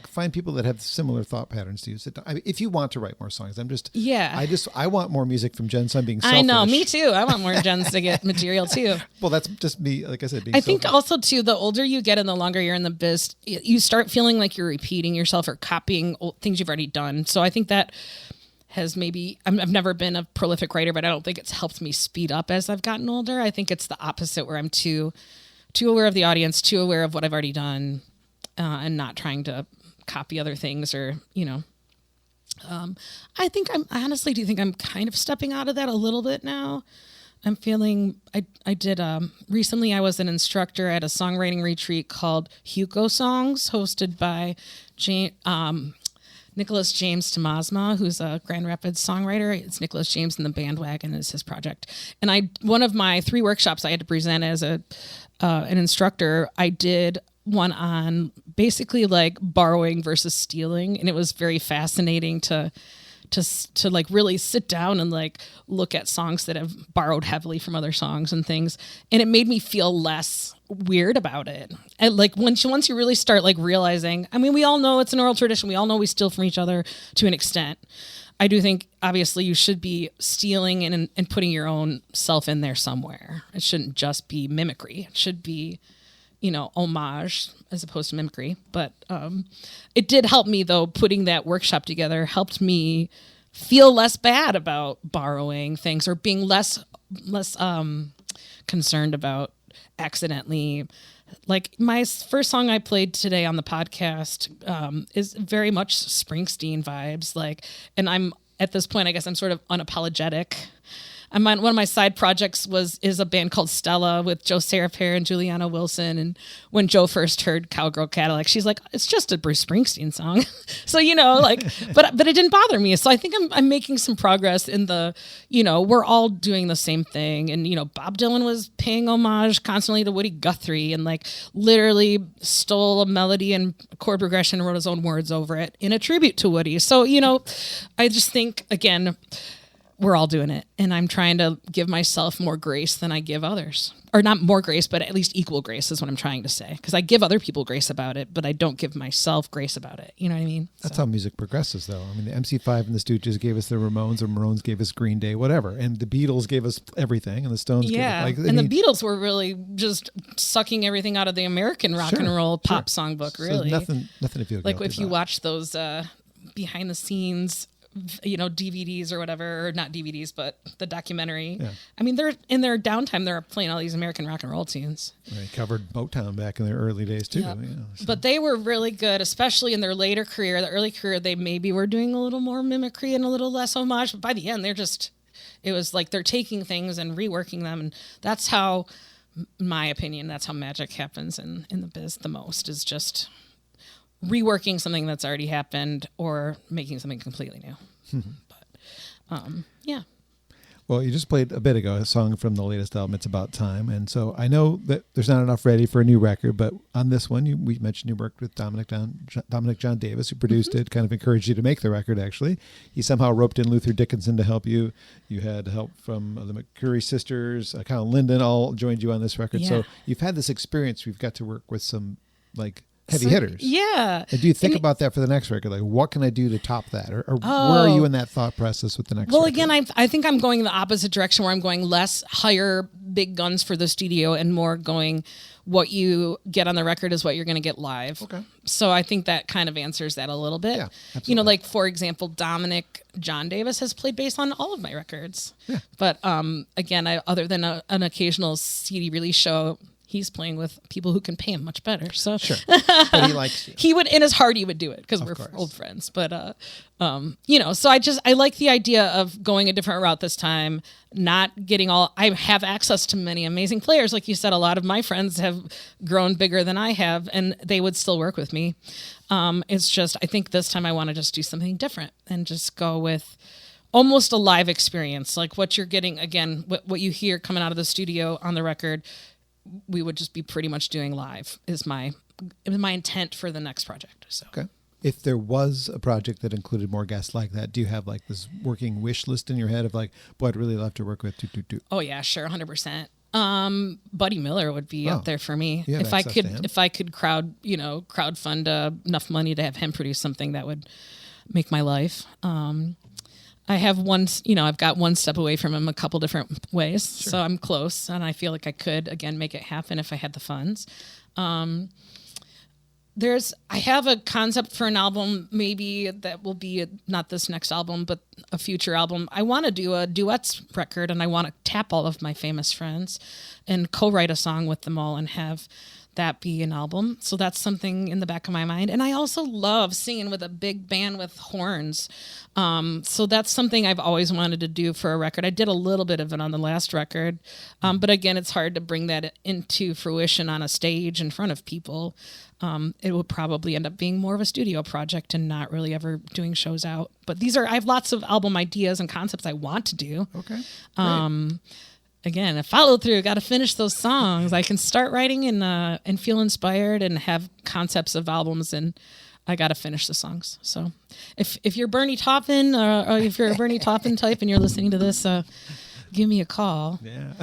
find people that have similar thought patterns to you. Sit down. If you want to write more songs, I want more music from Jen, so I'm being selfish. I know, me too. I want more Jen Sygit material too. Well, that's just me, like I said, being I think also too, the older you get and the longer you're in the biz, you start feeling like you're repeating yourself or copying things you've already done. So I think that has I've never been a prolific writer, but I don't think it's helped me speed up as I've gotten older. I think it's the opposite, where I'm too aware of the audience, too aware of what I've already done, and not trying to copy other things or, I honestly do think I'm kind of stepping out of that a little bit now. I'm feeling, I did, recently I was an instructor at a songwriting retreat called Hugo Songs, hosted by Nicholas James Tomasma, who's a Grand Rapids songwriter. It's Nicholas James and the Bandwagon is his project. And one of my 3 workshops I had to present as an instructor, I did one on basically like borrowing versus stealing. And it was very fascinating to like really sit down and like look at songs that have borrowed heavily from other songs and things. And it made me feel less weird about it. And like once you really start like realizing, we all know it's an oral tradition. We all know we steal from each other to an extent. I do think obviously you should be stealing and putting your own self in there somewhere. It shouldn't just be mimicry. It should be, homage as opposed to mimicry. But it did help me, though, putting that workshop together helped me feel less bad about borrowing things or being less concerned about accidentally. Like my first song I played today on the podcast is very much Springsteen vibes. And I'm at this point, I guess I'm sort of unapologetic one of my side projects is a band called Stella with Joe Serapere and Juliana Wilson. And when Joe first heard Cowgirl, Cadillac, she's like, it's just a Bruce Springsteen song. So, but it didn't bother me. So I think I'm making some progress in the, we're all doing the same thing. And, Bob Dylan was paying homage constantly to Woody Guthrie and like literally stole a melody and chord progression and wrote his own words over it in a tribute to Woody. So, I just think, again, we're all doing it. And I'm trying to give myself more grace than I give others. Or not more grace, but at least equal grace is what I'm trying to say. Because I give other people grace about it, but I don't give myself grace about it. You know what I mean? That's how music progresses, though. I mean, the MC5 and the Stooges gave us the Ramones, or Ramones gave us Green Day, whatever. And the Beatles gave us everything, and the Stones gave us... the Beatles were really just sucking everything out of the American rock and roll pop songbook, really. So nothing to feel like guilty if you about. watch those behind the scenes DVDs or whatever, or not DVDs, but the documentary. Yeah. I mean, they're in their downtime, they're playing all these American rock and roll tunes. They covered Motown back in their early days too. Yep. But they were really good, especially in their later career. The early career, they maybe were doing a little more mimicry and a little less homage. But by the end, it was like they're taking things and reworking them. And that's how, in my opinion, that's how magic happens in the biz the most, is just reworking something that's already happened or making something completely new. But yeah. Well, you just played a bit ago a song from the latest album, It's About Time. And so I know that there's not enough ready for a new record, but on this one, we mentioned you worked with Dominic John Davis, who produced it, kind of encouraged you to make the record, actually. He somehow roped in Luther Dickinson to help you. You had help from the McCurry sisters, Colin Linden, all joined you on this record. Yeah. So you've had this experience. We've got to work with some, heavy hitters. Yeah. And do you think about that for the next record? Like, what can I do to top that? Or where are you in that thought process with the next record? Well, again, I think I'm going the opposite direction, where I'm going less hire big guns for the studio and more going what you get on the record is what you're going to get live. Okay. So I think that kind of answers that a little bit. Yeah, absolutely. For example, Dominic John Davis has played bass on all of my records. Yeah. But again, other than an occasional CD release show, he's playing with people who can pay him much better. So sure, but he likes you. He would, in his heart, he would do it because we're old friends. But so I like the idea of going a different route this time. Not getting I have access to many amazing players, like you said. A lot of my friends have grown bigger than I have, and they would still work with me. It's just I think this time I want to just do something different and just go with almost a live experience, like what you're getting again. What you hear coming out of the studio on the record, we would just be pretty much doing live is my intent for the next project. So. Okay. If there was a project that included more guests like that, do you have this working wish list in your head of boy, I'd really love to work with Oh yeah, sure. 100%. Buddy Miller would be up there for me. If I could crowdfund enough money to have him produce something that would make my life. I have I've got one step away from him a couple different ways. Sure. So I'm close, and I feel like I could, again, make it happen if I had the funds. I have a concept for an album, maybe that will be not this next album, but a future album. I want to do a duets record, and I want to tap all of my famous friends and co-write a song with them all and have that be an album. So that's something in the back of my mind. And I also love singing with a big band with horns. So that's something I've always wanted to do for a record. I did a little bit of it on the last record. But again, it's hard to bring that into fruition on a stage in front of people. It would probably end up being more of a studio project and not really ever doing shows out. But I have lots of album ideas and concepts I want to do. Okay. Again, a follow through. Got to finish those songs. I can start writing and feel inspired and have concepts of albums, and I got to finish the songs. So, if you're Bernie Taupin or if you're a Bernie Taupin type and you're listening to this, give me a call. Yeah.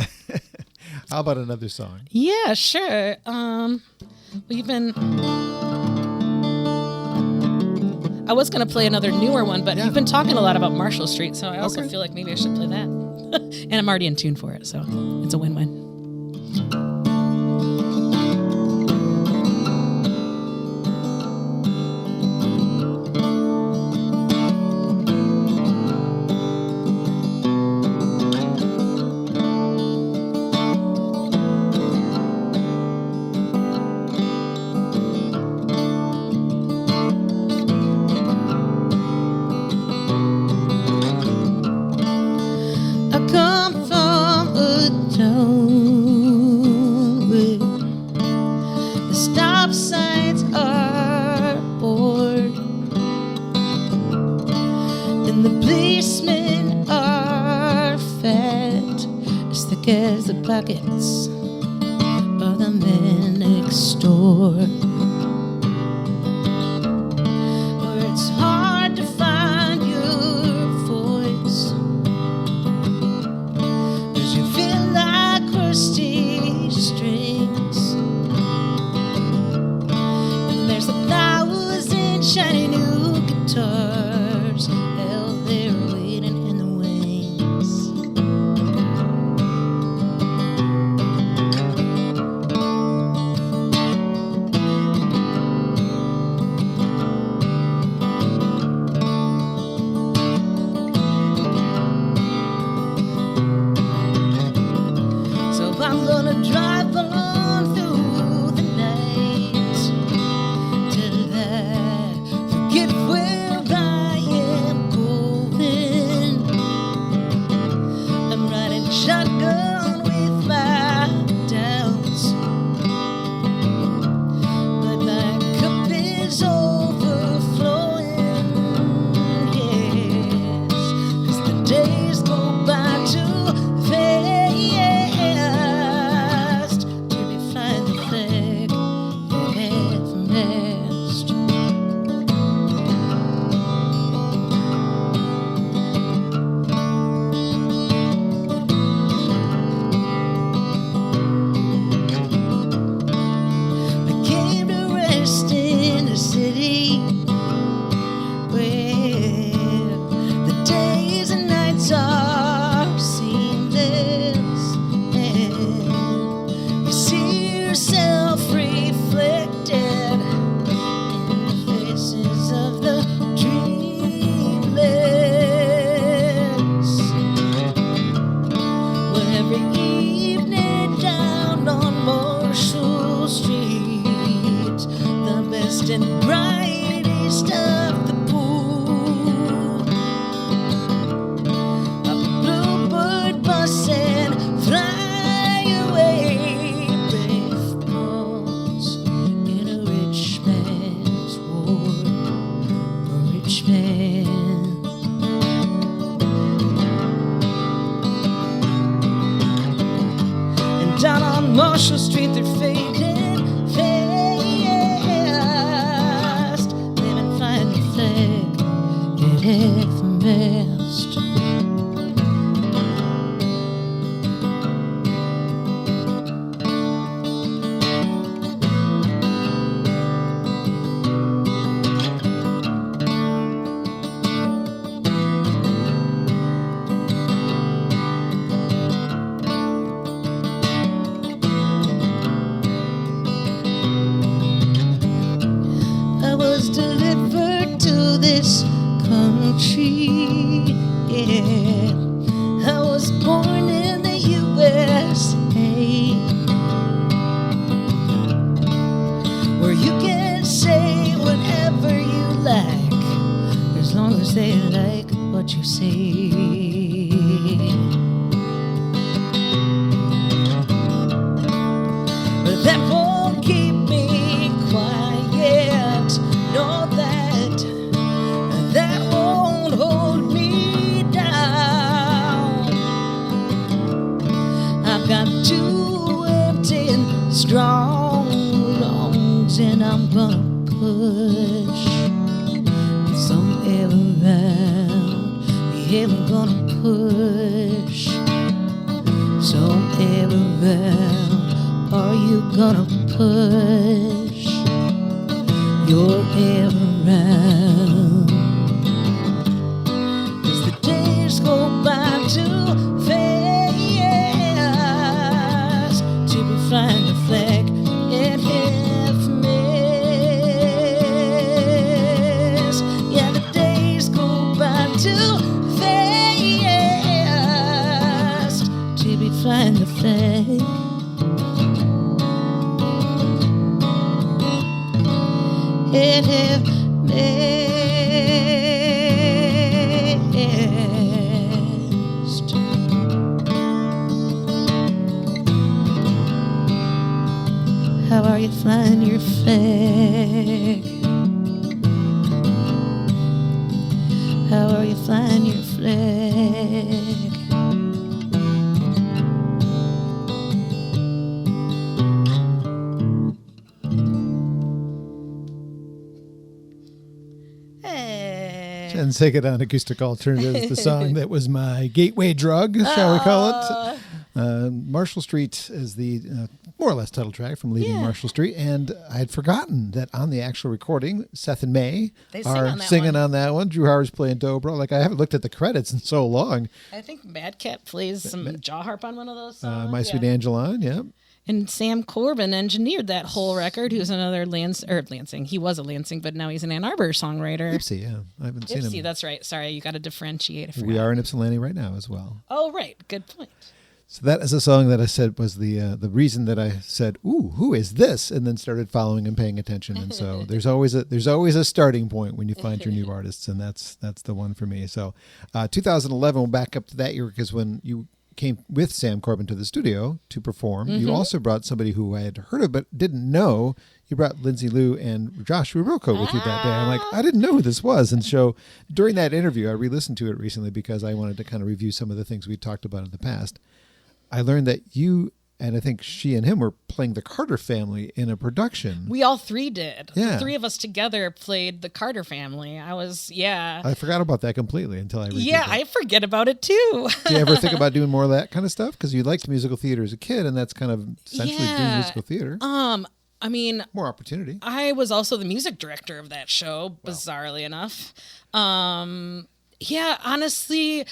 How about another song? Yeah, sure. We've been. I was going to play another newer one, but you've been talking a lot about Marshall Street, so I also feel like maybe I should play that. And I'm already in tune for it, so it's a win-win. I come pockets of the man next door, where it's hard to find your voice, 'cause you feel like crusty strings, and there's 1,000 shiny new guitars held there waiting in the wings. So I'm gonna drive on through the night till I forget where I am going. I'm riding shotgun with my doubts, but my cup is overflowing, yes, 'cause the days go by too fast to be flying the flag at half-mast. I came to rest in a city where the days and nights are seamless, and you see yourself reflected in the faces of the dreamless. Well, every evening down on Marshall Street, the best and brightest of the pool, up a bluebird bus and fly away, brave pawns in a rich man's war, a rich man. And down on Marshall Street they're fading fast, living flying the flag at half-mast. I was delivered to this country, yeah. I was born in the USA, where you can say whatever you like, as long as they like what you say. But that won't keep me quiet. Know that won't hold me down. I've got two empty and strong lungs, and I'm gonna push some air around. Yeah, I'm gonna push some air around. Are you gonna push your air around? 'Cause the days go by too fast to be flying the flag at half-mast. Yeah, the days go by too fast to be flying the flag at half-mast. How are you flying your flag? How are you flying your flag? Jen Sygit on Acoustic Alternatives, the song that was my gateway drug, shall we call it. Marshall Street is the more or less title track from Leaving Marshall Street. And I had forgotten that on the actual recording, Seth and May are singing on that one. Drew Howard's playing dobro. Like, I haven't looked at the credits in so long. I think Madcap plays some jaw harp on one of those songs. My Sweet Angeline, yeah. And Sam Corbin engineered that whole record, who's another Lansing. He was a Lansing, but now he's an Ann Arbor songwriter. Ypsi, yeah. I haven't seen him. That's right. Sorry, you got to differentiate. We are in Ypsilanti right now as well. Oh, right. Good point. So that is a song that I said was the reason that I said, "Ooh, who is this?" and then started following and paying attention. And so there's always a starting point when you find your new artists, and that's the one for me. So 2011, we'll back up to that year because when you came with Sam Corbin to the studio to perform, you also brought somebody who I had heard of but didn't know. You brought Lindsay Liu and Josh Rubilko with you that day. I'm like, I didn't know who this was. And so during that interview, I re-listened to it recently because I wanted to kind of review some of the things we talked about in the past. I learned that you and I think she and him were playing the Carter Family in a production. We all three did. Yeah. The three of us together played the Carter Family. I forgot about that completely until I read Yeah, I forget about it too. Do you ever think about doing more of that kind of stuff? Because you liked musical theater as a kid, and that's kind of essentially doing musical theater. I mean, more opportunity. I was also the music director of that show, bizarrely enough. Yeah, honestly,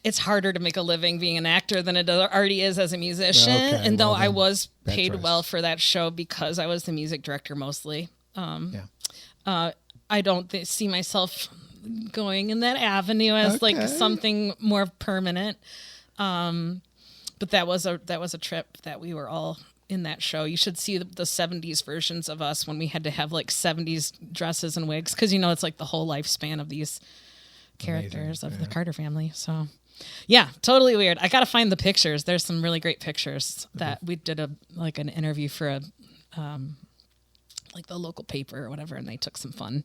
it's harder to make a living being an actor than it already is as a musician. Okay, and though well, I was bad paid choice. well for that show because I was the music director mostly. I don't see myself going in that avenue as like something more permanent. But that was a trip that we were all in that show. You should see the 70s versions of us when we had to have like 70s dresses and wigs because it's like the whole lifespan of these characters of the Carter family. So yeah, totally weird. I got to find the pictures. There's some really great pictures that we did an interview for like the local paper or whatever, and they took some fun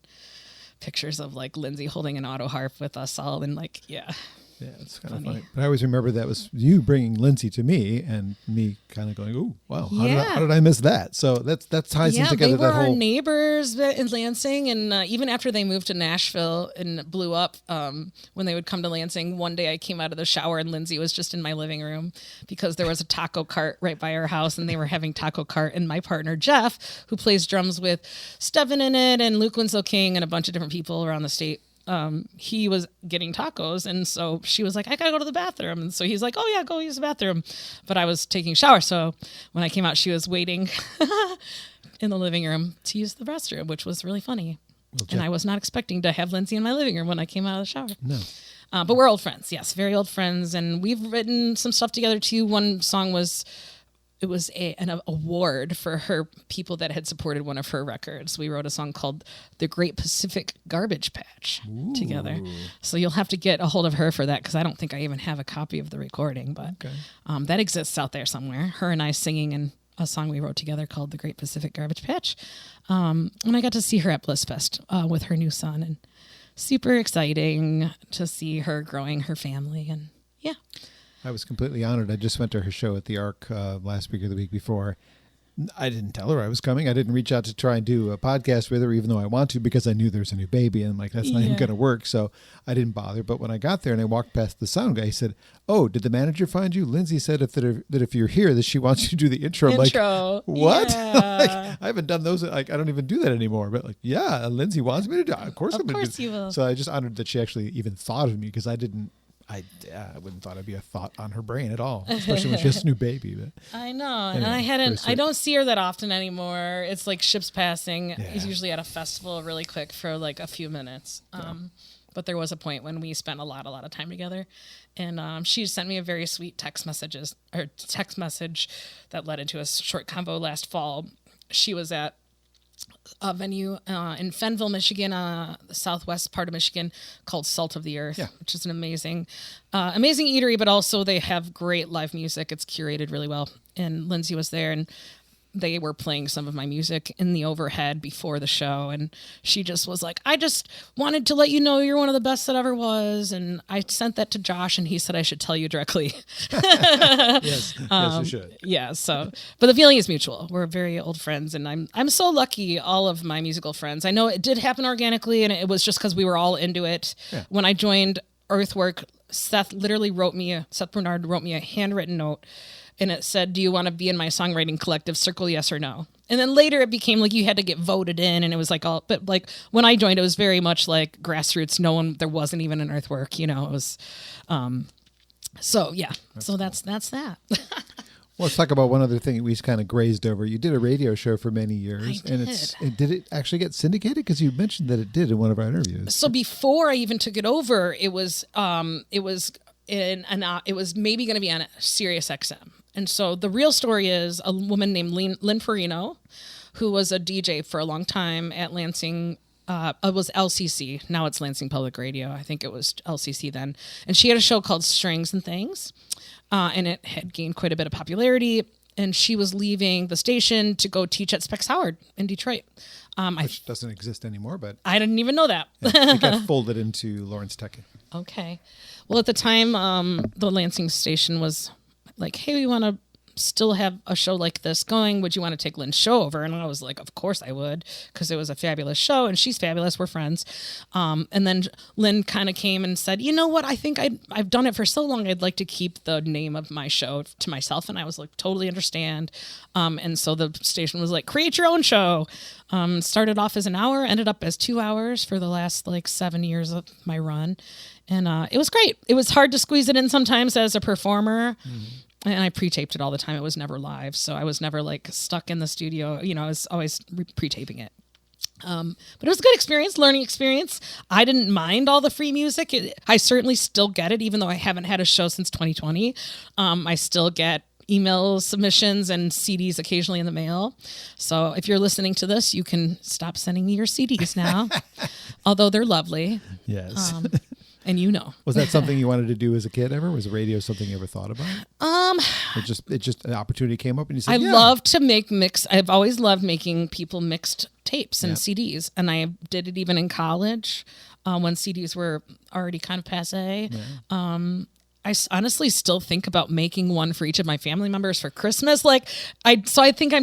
pictures of like Lindsay holding an auto harp with us all and like Yeah, it's kind of funny. But I always remember that was you bringing Lindsay to me and me kind of going, "Oh, wow, how did I miss that?" So that ties in together. They were that whole our neighbors in Lansing, and even after they moved to Nashville and blew up, when they would come to Lansing, one day I came out of the shower and Lindsay was just in my living room because there was a taco cart right by our house, and they were having taco cart. And my partner Jeff, who plays drums with Stevin in it and Luke Winslow King and a bunch of different people around the state. He was getting tacos, and so she was like, I gotta go to the bathroom, and so he's like, oh yeah, go use the bathroom, but I was taking a shower, so when I came out she was waiting in the living room to use the restroom, which was really funny. And I was not expecting to have Lindsay in my living room when I came out of the shower. No. But we're old friends, yes, very old friends, and we've written some stuff together too. One song was an award for her people that had supported one of her records. We wrote a song called The Great Pacific Garbage Patch together. So you'll have to get a hold of her for that because I don't think I even have a copy of the recording, but that exists out there somewhere. Her and I singing in a song we wrote together called The Great Pacific Garbage Patch. And I got to see her at Bliss Fest with her new son, and super exciting to see her growing her family. And yeah. I was completely honored. I just went to her show at the Arc last week or the week before. I didn't tell her I was coming. I didn't reach out to try and do a podcast with her, even though I want to, because I knew there's a new baby, and I'm like, that's not even going to work. So I didn't bother. But when I got there and I walked past the sound guy, he said, "Oh, did the manager find you?" Lindsay said that if you're here, that she wants you to do the intro. I'm like, what? Yeah. Like, I haven't done those. Like, I don't even do that anymore. But like, yeah, Lindsay wants me to do it. Of course I'm going to do it. Of course you will. So I just honored that she actually even thought of me, because I wouldn't thought it'd be a thought on her brain at all, especially when she has a new baby. But I know, anyway, and I don't see her that often anymore. It's like ships passing. He's usually at a festival really quick for like a few minutes. But there was a point when we spent a lot of time together, and she sent me a very sweet text message that led into a short convo last fall. She was at a venue in Fenville, Michigan, the southwest part of Michigan, called Salt of the Earth, which is an amazing eatery, but also they have great live music. It's curated really well. And Lindsay was there, and they were playing some of my music in the overhead before the show, and she just was like, I just wanted to let you know you're one of the best that ever was. And I sent that to Josh, and he said I should tell you directly. Yes, you should. Yeah, so, but the feeling is mutual. We're very old friends, and I'm so lucky, all of my musical friends. I know it did happen organically, and it was just because we were all into it. Yeah. When I joined Earthwork, Seth Bernard wrote me a handwritten note, and it said, do you want to be in my songwriting collective? Circle yes or no. And then later it became like you had to get voted in, and it was like all, but like when I joined, it was very much like grassroots. There wasn't even an Earthwork, it was, so yeah. That's that. Well, let's talk about one other thing we kind of grazed over. You did a radio show for many years, and did it actually get syndicated? Because you mentioned that it did in one of our interviews. So before I even took it over, it was maybe going to be on Sirius XM. And so the real story is a woman named Lynn Farino, who was a DJ for a long time at Lansing. It was LCC. Now it's Lansing Public Radio. I think it was LCC then. And she had a show called Strings and Things. And it had gained quite a bit of popularity. And she was leaving the station to go teach at Specs Howard in Detroit. Which doesn't exist anymore, but I didn't even know that. it got folded into Lawrence Tech. Okay. Well, at the time, the Lansing station was like, hey, we want to still have a show like this going. Would you want to take Lynn's show over? And I was like, of course I would, because it was a fabulous show, and she's fabulous. We're friends. And then Lynn kind of came and said, you know what? I think I've done it for so long. I'd like to keep the name of my show to myself. And I was like, totally understand. And so the station was like, create your own show. Started off as an hour, ended up as 2 hours for the last 7 years of my run. And it was great. It was hard to squeeze it in sometimes as a performer. Mm-hmm. And I pre-taped it all the time. It was never live. So I was never stuck in the studio. I was always pre-taping it. But it was a good experience, learning experience. I didn't mind all the free music. I certainly still get it, even though I haven't had a show since 2020. I still get email submissions and CDs occasionally in the mail. So if you're listening to this, you can stop sending me your CDs now, although they're lovely. Yes. And was that something you wanted to do as a kid ever? Was radio something you ever thought about? It just an opportunity came up and you said, love to make mix. I've always loved making people mixed tapes and CDs. And I did it even in college when CDs were already kind of passe. Yeah. I honestly still think about making one for each of my family members for Christmas. I think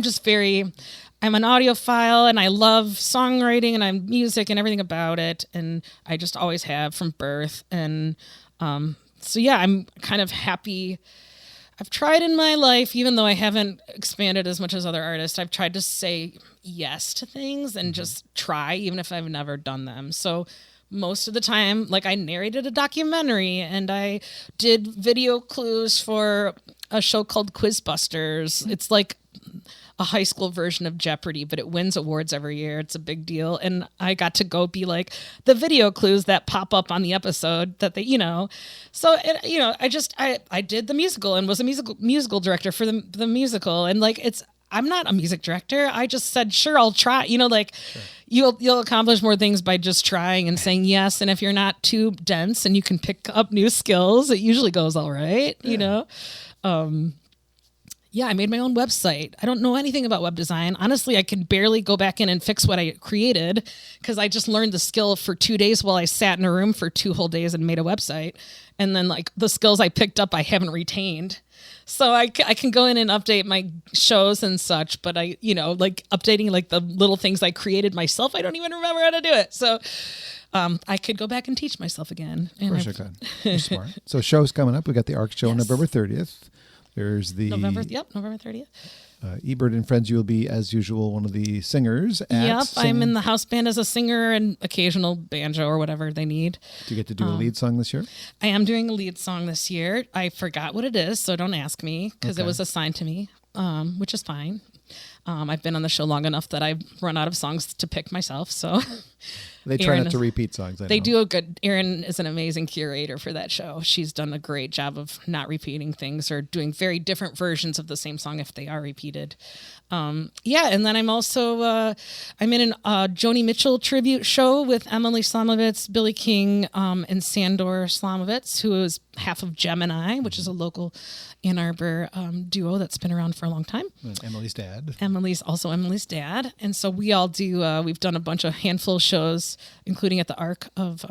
I'm an audiophile, and I love songwriting, and I'm music and everything about it. And I just always have from birth. And I'm kind of happy. I've tried in my life, even though I haven't expanded as much as other artists, I've tried to say yes to things and just try, even if I've never done them. So most of the time, I narrated a documentary, and I did video clues for a show called Quizbusters. It's like a high school version of Jeopardy, but it wins awards every year. It's a big deal. And I got to go be the video clues that pop up on the episode that they, so, I did the musical and was a musical director for the musical. And I'm not a music director. I just said, sure, I'll try, sure. You'll accomplish more things by just trying and saying yes. And if you're not too dense and you can pick up new skills, it usually goes all right, Yeah, I made my own website. I don't know anything about web design. Honestly, I can barely go back in and fix what I created because I just learned the skill for 2 days while I sat in a room for 2 whole days and made a website. And then the skills I picked up, I haven't retained. So I can go in and update my shows and such, but updating the little things I created myself, I don't even remember how to do it. So I could go back and teach myself again. Of course you could. You're smart. So shows coming up. We got the ARC show November 30th. There's the November 30th. Ebert and Friends, you'll be, as usual, one of the singers. I'm in the house band as a singer and occasional banjo or whatever they need. Do you get to do a lead song this year? I am doing a lead song this year. I forgot what it is, so don't ask me because it was assigned to me, which is fine. I've been on the show long enough that I've run out of songs to pick myself, so... They try not to repeat songs. They do a good. Erin is an amazing curator for that show. She's done a great job of not repeating things or doing very different versions of the same song if they are repeated. And then I'm also I'm in a Joni Mitchell tribute show with Emily Slomovitz, Billy King, and Sandor Slomovitz, who is half of Gemini, which is a local Ann Arbor duo that's been around for a long time. And Emily's dad. Emily's dad. And so we all do, we've done a handful of shows, including at the Arc of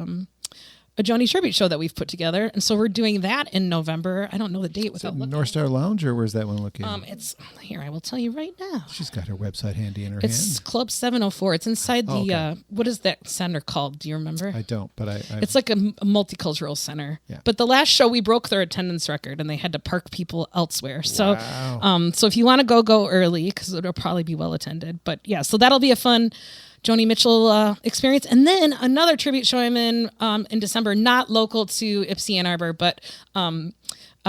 a Joni tribute show that we've put together. And so we're doing that in November. I don't know the date without looking. North Star Lounge, or where's that one located? It's here. I will tell you right now. She's got her website handy in her It's hand. Club 704. It's inside the, okay. What is that center called? Do you remember? I don't, but I It's like a multicultural center. Yeah. But the last show we broke their attendance record and they had to park people elsewhere. So, Wow. So if you want to go early because it'll probably be well attended. But yeah, so that'll be a fun Joni Mitchell experience. And then another tribute show I'm in December, not local to Ypsi Ann Arbor, but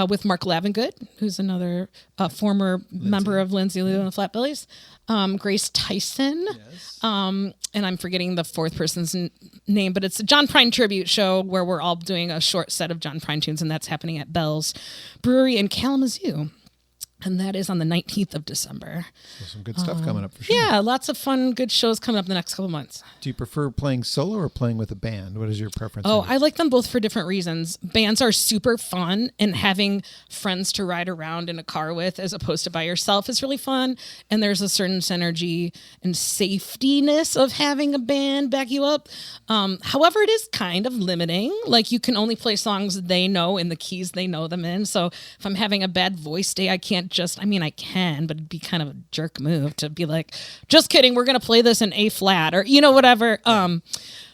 with Mark Lavengood, who's another former member of Lindsay Lou and the Flatbellies, Grace Tyson, and I'm forgetting the fourth person's name, but it's a John Prine tribute show where we're all doing a short set of John Prine tunes, and that's happening at Bell's Brewery in Kalamazoo. And that is on the 19th of December. So some good stuff coming up for sure. Yeah, lots of fun, good shows coming up in the next couple of months. Do you prefer playing solo or playing with a band? What is your preference? Oh, I like them both for different reasons. Bands are super fun, and having friends to ride around in a car with as opposed to by yourself is really fun. And there's a certain synergy and safetiness of having a band back you up. However, it is kind of limiting. Like, you can only play songs they know in the keys they know them in. So if I'm having a bad voice day, I I can, but it'd be kind of a jerk move to be like, just kidding, we're going to play this in A flat or, whatever.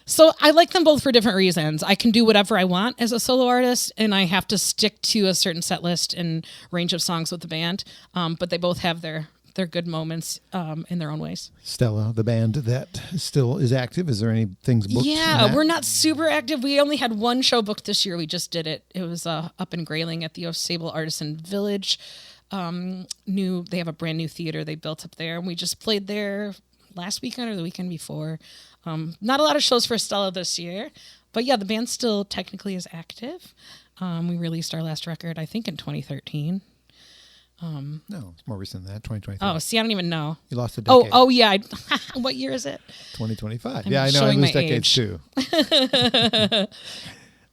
So I like them both for different reasons. I can do whatever I want as a solo artist, and I have to stick to a certain set list and range of songs with the band. But they both have their good moments in their own ways. Stella, the band that still is active, is there any things booked? Yeah, we're not super active. We only had one show booked this year. We just did it. It was up in Grayling at the Osable Artisan Village. They have a brand new theater they built up there, and we just played there last weekend or the weekend before. Not a lot of shows for Stella this year, but yeah, the band still technically is active. We released our last record, I think, in 2013. No, it's more recent than that, 2023. Oh, see, I don't even know. You lost a decade. Oh yeah. What year is it? 2025. I'm Yeah, I know. I showing lose my decades age. too.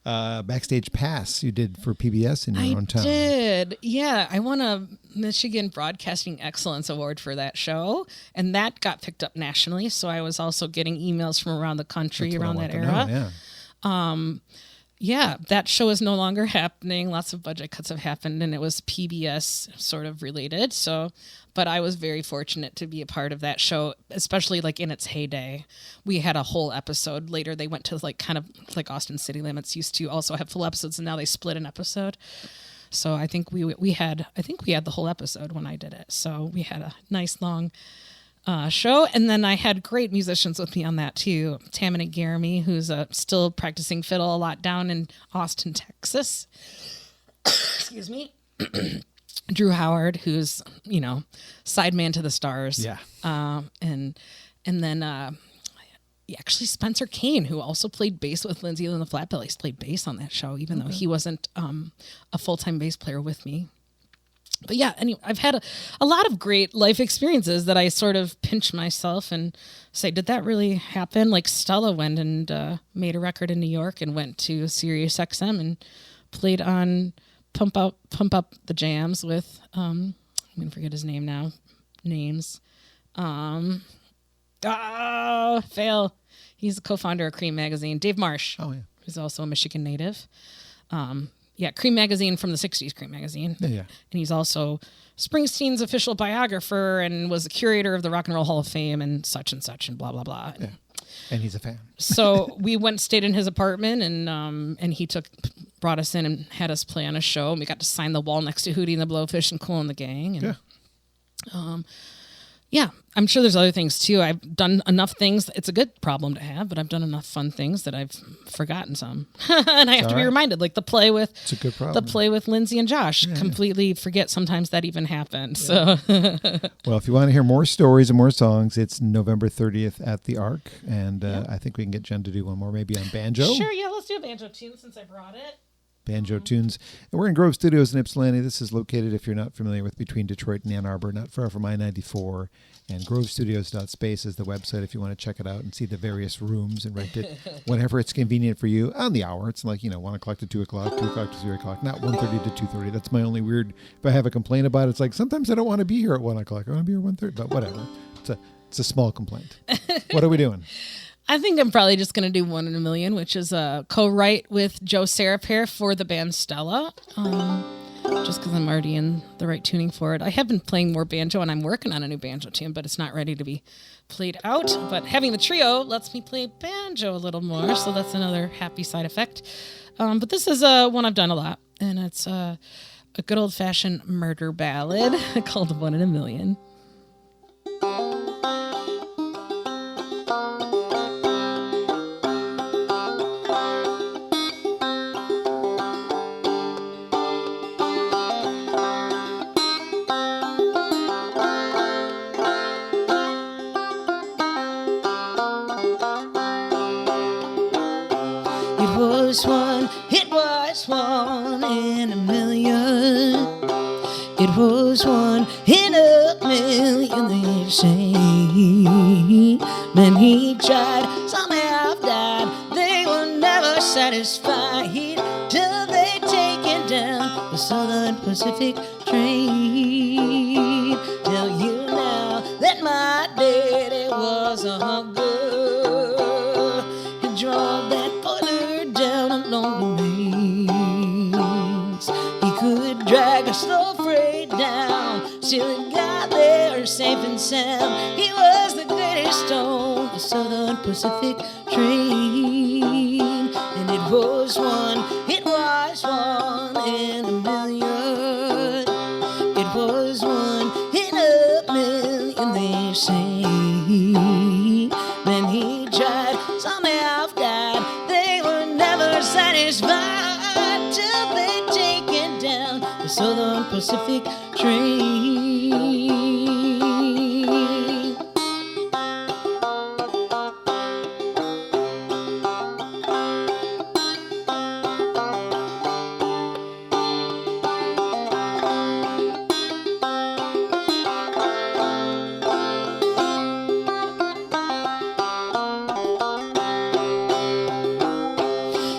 Backstage Pass you did for PBS in your own town. I did. Yeah, I won a Michigan Broadcasting Excellence Award for that show, and that got picked up nationally. So I was also getting emails from around the country That's what around I that want to era. know, Yeah, that show is no longer happening. Lots of budget cuts have happened, and it was PBS sort of related. So, but I was very fortunate to be a part of that show, especially like in its heyday. We had a whole episode. Later, they went to kind of like Austin City Limits used to also have full episodes, and now they split an episode. So I think we had the whole episode when I did it. So we had a nice long show, and then I had great musicians with me on that too. Tamina Garamy, who's still practicing fiddle a lot down in Austin, Texas. Excuse me. Drew Howard, who's sideman to the Stars. Yeah. And then actually Spencer Kane, who also played bass with Lindsay and the Flatbellies, played bass on that show, even though he wasn't a full-time bass player with me. But yeah, anyway, I've had a lot of great life experiences that I sort of pinch myself and say, did that really happen? Like Stella went and made a record in New York and went to Sirius XM and played on Pump Up the Jams with, I'm going to forget his name now. Fail. He's the co-founder of Cream Magazine. Dave Marsh. Oh, yeah. Who's also a Michigan native. Cream Magazine from the 60s, Cream Magazine. Yeah. And he's also Springsteen's official biographer and was the curator of the Rock and Roll Hall of Fame and such and blah, blah, blah. Yeah. And he's a fan. So we stayed in his apartment, and he brought us in and had us play on a show. And we got to sign the wall next to Hootie and the Blowfish and Cool and the Gang. And, Yeah, I'm sure there's other things too. I've done enough things. It's a good problem to have, but I've done enough fun things that I've forgotten some, and I have to be reminded. Like the play with It's a good problem. the play with Lindsay and Josh. Completely forget sometimes that even happened. Yeah. So, well, if you want to hear more stories and more songs, it's November 30th at the Arc, and I think we can get Jen to do one more, maybe on banjo. Sure, yeah, let's do a banjo tune since I brought it. Banjo tunes. And we're in Grove Studios in Ypsilanti. This is located, if you're not familiar with, between Detroit and Ann Arbor, not far from I-94. And grovestudios.space is the website if you want to check it out and see the various rooms and rent it whenever it's convenient for you on the hour. It's like, 1 o'clock to 2 o'clock, 2 o'clock to 3 o'clock, not 1:30 to 2:30. That's my only weird, if I have a complaint about it, it's like sometimes I don't want to be here at 1 o'clock. I want to be here at 1:30, but whatever. It's a small complaint. What are we doing? I think I'm probably just going to do One in a Million, which is a co-write with Joe Sarapair for the band Stella. Just because I'm already in the right tuning for it. I have been playing more banjo, and I'm working on a new banjo tune, but it's not ready to be played out. But having the trio lets me play banjo a little more, so that's another happy side effect. But this is one I've done a lot, and it's a good old-fashioned murder ballad called One in a Million. It was one in a million. It was one in a million, they say. Man, he tried, some have died. They were never satisfied till they taken down the Southern Pacific train. Tell you now that my daddy was a hugger. He drove that boiler down along the mains. He could drag a slow freight down till it got there safe and sound. He was the greatest on the Southern Pacific train. And it was one in a million. It was one in a million, they say. When he tried, some have died. They were never satisfied till they taken down the Southern Pacific train.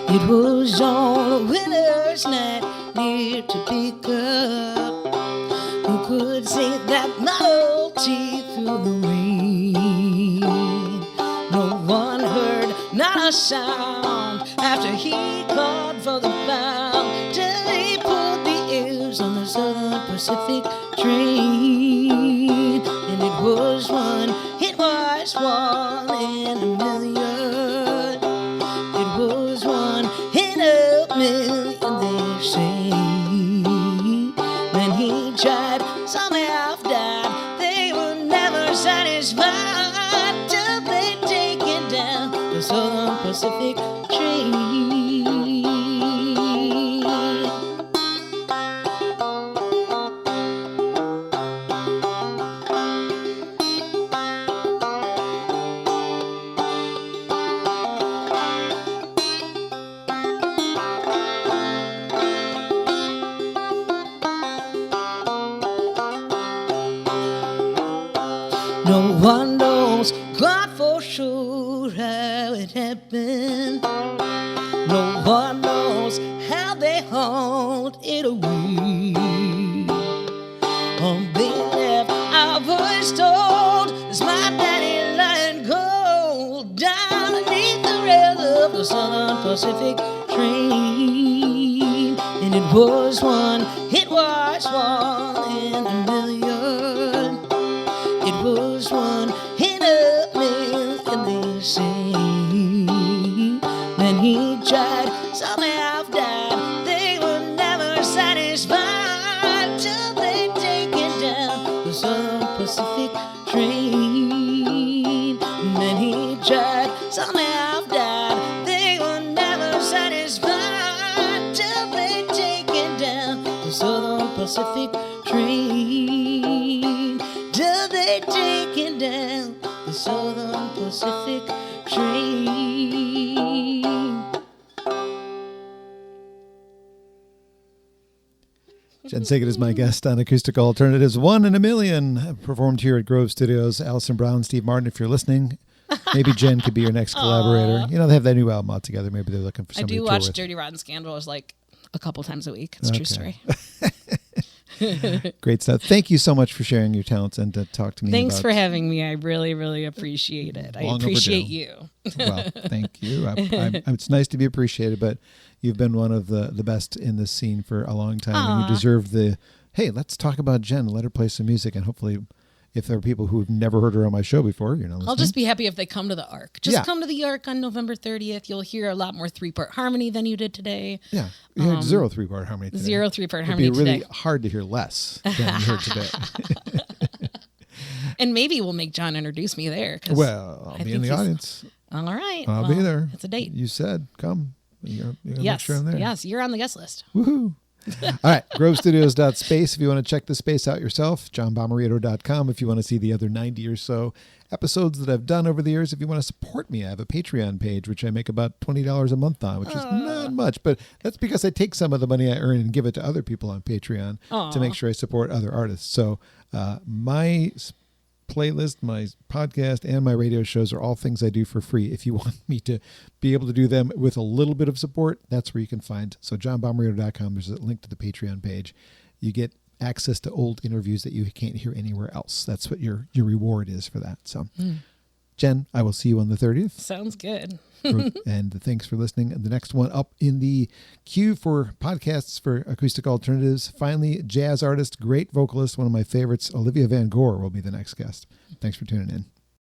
It was on a winter's night near Topeka. Who could say that novelty through the rain? No one heard, not a sound after he called for the bound till he pulled the ears on the Southern Pacific train. And it was one in a million. It was one in a million, they say. When he tried, some have died. They were never satisfied till they taken down the Southern Pacific train. No one knows God for sure how it happened. No one knows how they hauled it away. They left our voice told as my daddy lying cold down beneath the rail of the Southern Pacific train. And it was one in a million. It was one in a million, they say. When he tried, some have died. They were never satisfied till they taken down the Southern Pacific dream. Many tried, some have died. They were never satisfied till they taken down the Southern Pacific train. Till they taken down the Southern Pacific train. Jen Sygit is my guest on Acoustic Alternatives. 1 in a Million, performed here at Grove Studios. Allison Brown, Steve Martin, if you're listening, maybe Jen could be your next collaborator. You know, they have that new album out together. Maybe they're looking for I somebody do to tour watch with. Dirty Rotten Scandals like a couple times a week. It's a true story. Great stuff. Thank you so much for sharing your talents and to talk to me. Thanks about for having me. I really, really appreciate it. I Long appreciate overdue. you. Well, thank you. It's nice to be appreciated, but you've been one of the best in this scene for a long time, and you deserve the, hey, let's talk about Jen. Let her play some music, and hopefully, if there are people who've never heard her on my show before, you know, I'll just be happy if they come to the Arc. Come to the Arc on November 30th. You'll hear a lot more 3-part harmony than you did today. Yeah, you had 0 3-part harmony today. 0 3-part It'd harmony be really today. hard to hear less than you heard today. And maybe we'll make John introduce me there. Well, I'll be in the audience. All right. I'll be there. It's a date. You said come. You're Yes. make sure I'm there. Yes, you're on the guest list. Woohoo. All right, grovestudios.space if you want to check the space out yourself, johnbommarito.com if you want to see the other 90 or so episodes that I've done over the years. If you want to support me, I have a Patreon page, which I make about $20 a month on, which is not much, but that's because I take some of the money I earn and give it to other people on Patreon to make sure I support other artists. So my playlist, my podcast, and my radio shows are all things I do for free. If you want me to be able to do them with a little bit of support, that's where you can find. So johnbommarito.com, there's a link to the Patreon page. You get access to old interviews that you can't hear anywhere else. That's what your reward is for that. So Jen, I will see you on the 30th. Sounds good. And thanks for listening. And the next one up in the queue for podcasts for Acoustic Alternatives, finally, jazz artist, great vocalist, one of my favorites, Olivia Van Gore will be the next guest. Thanks for tuning in.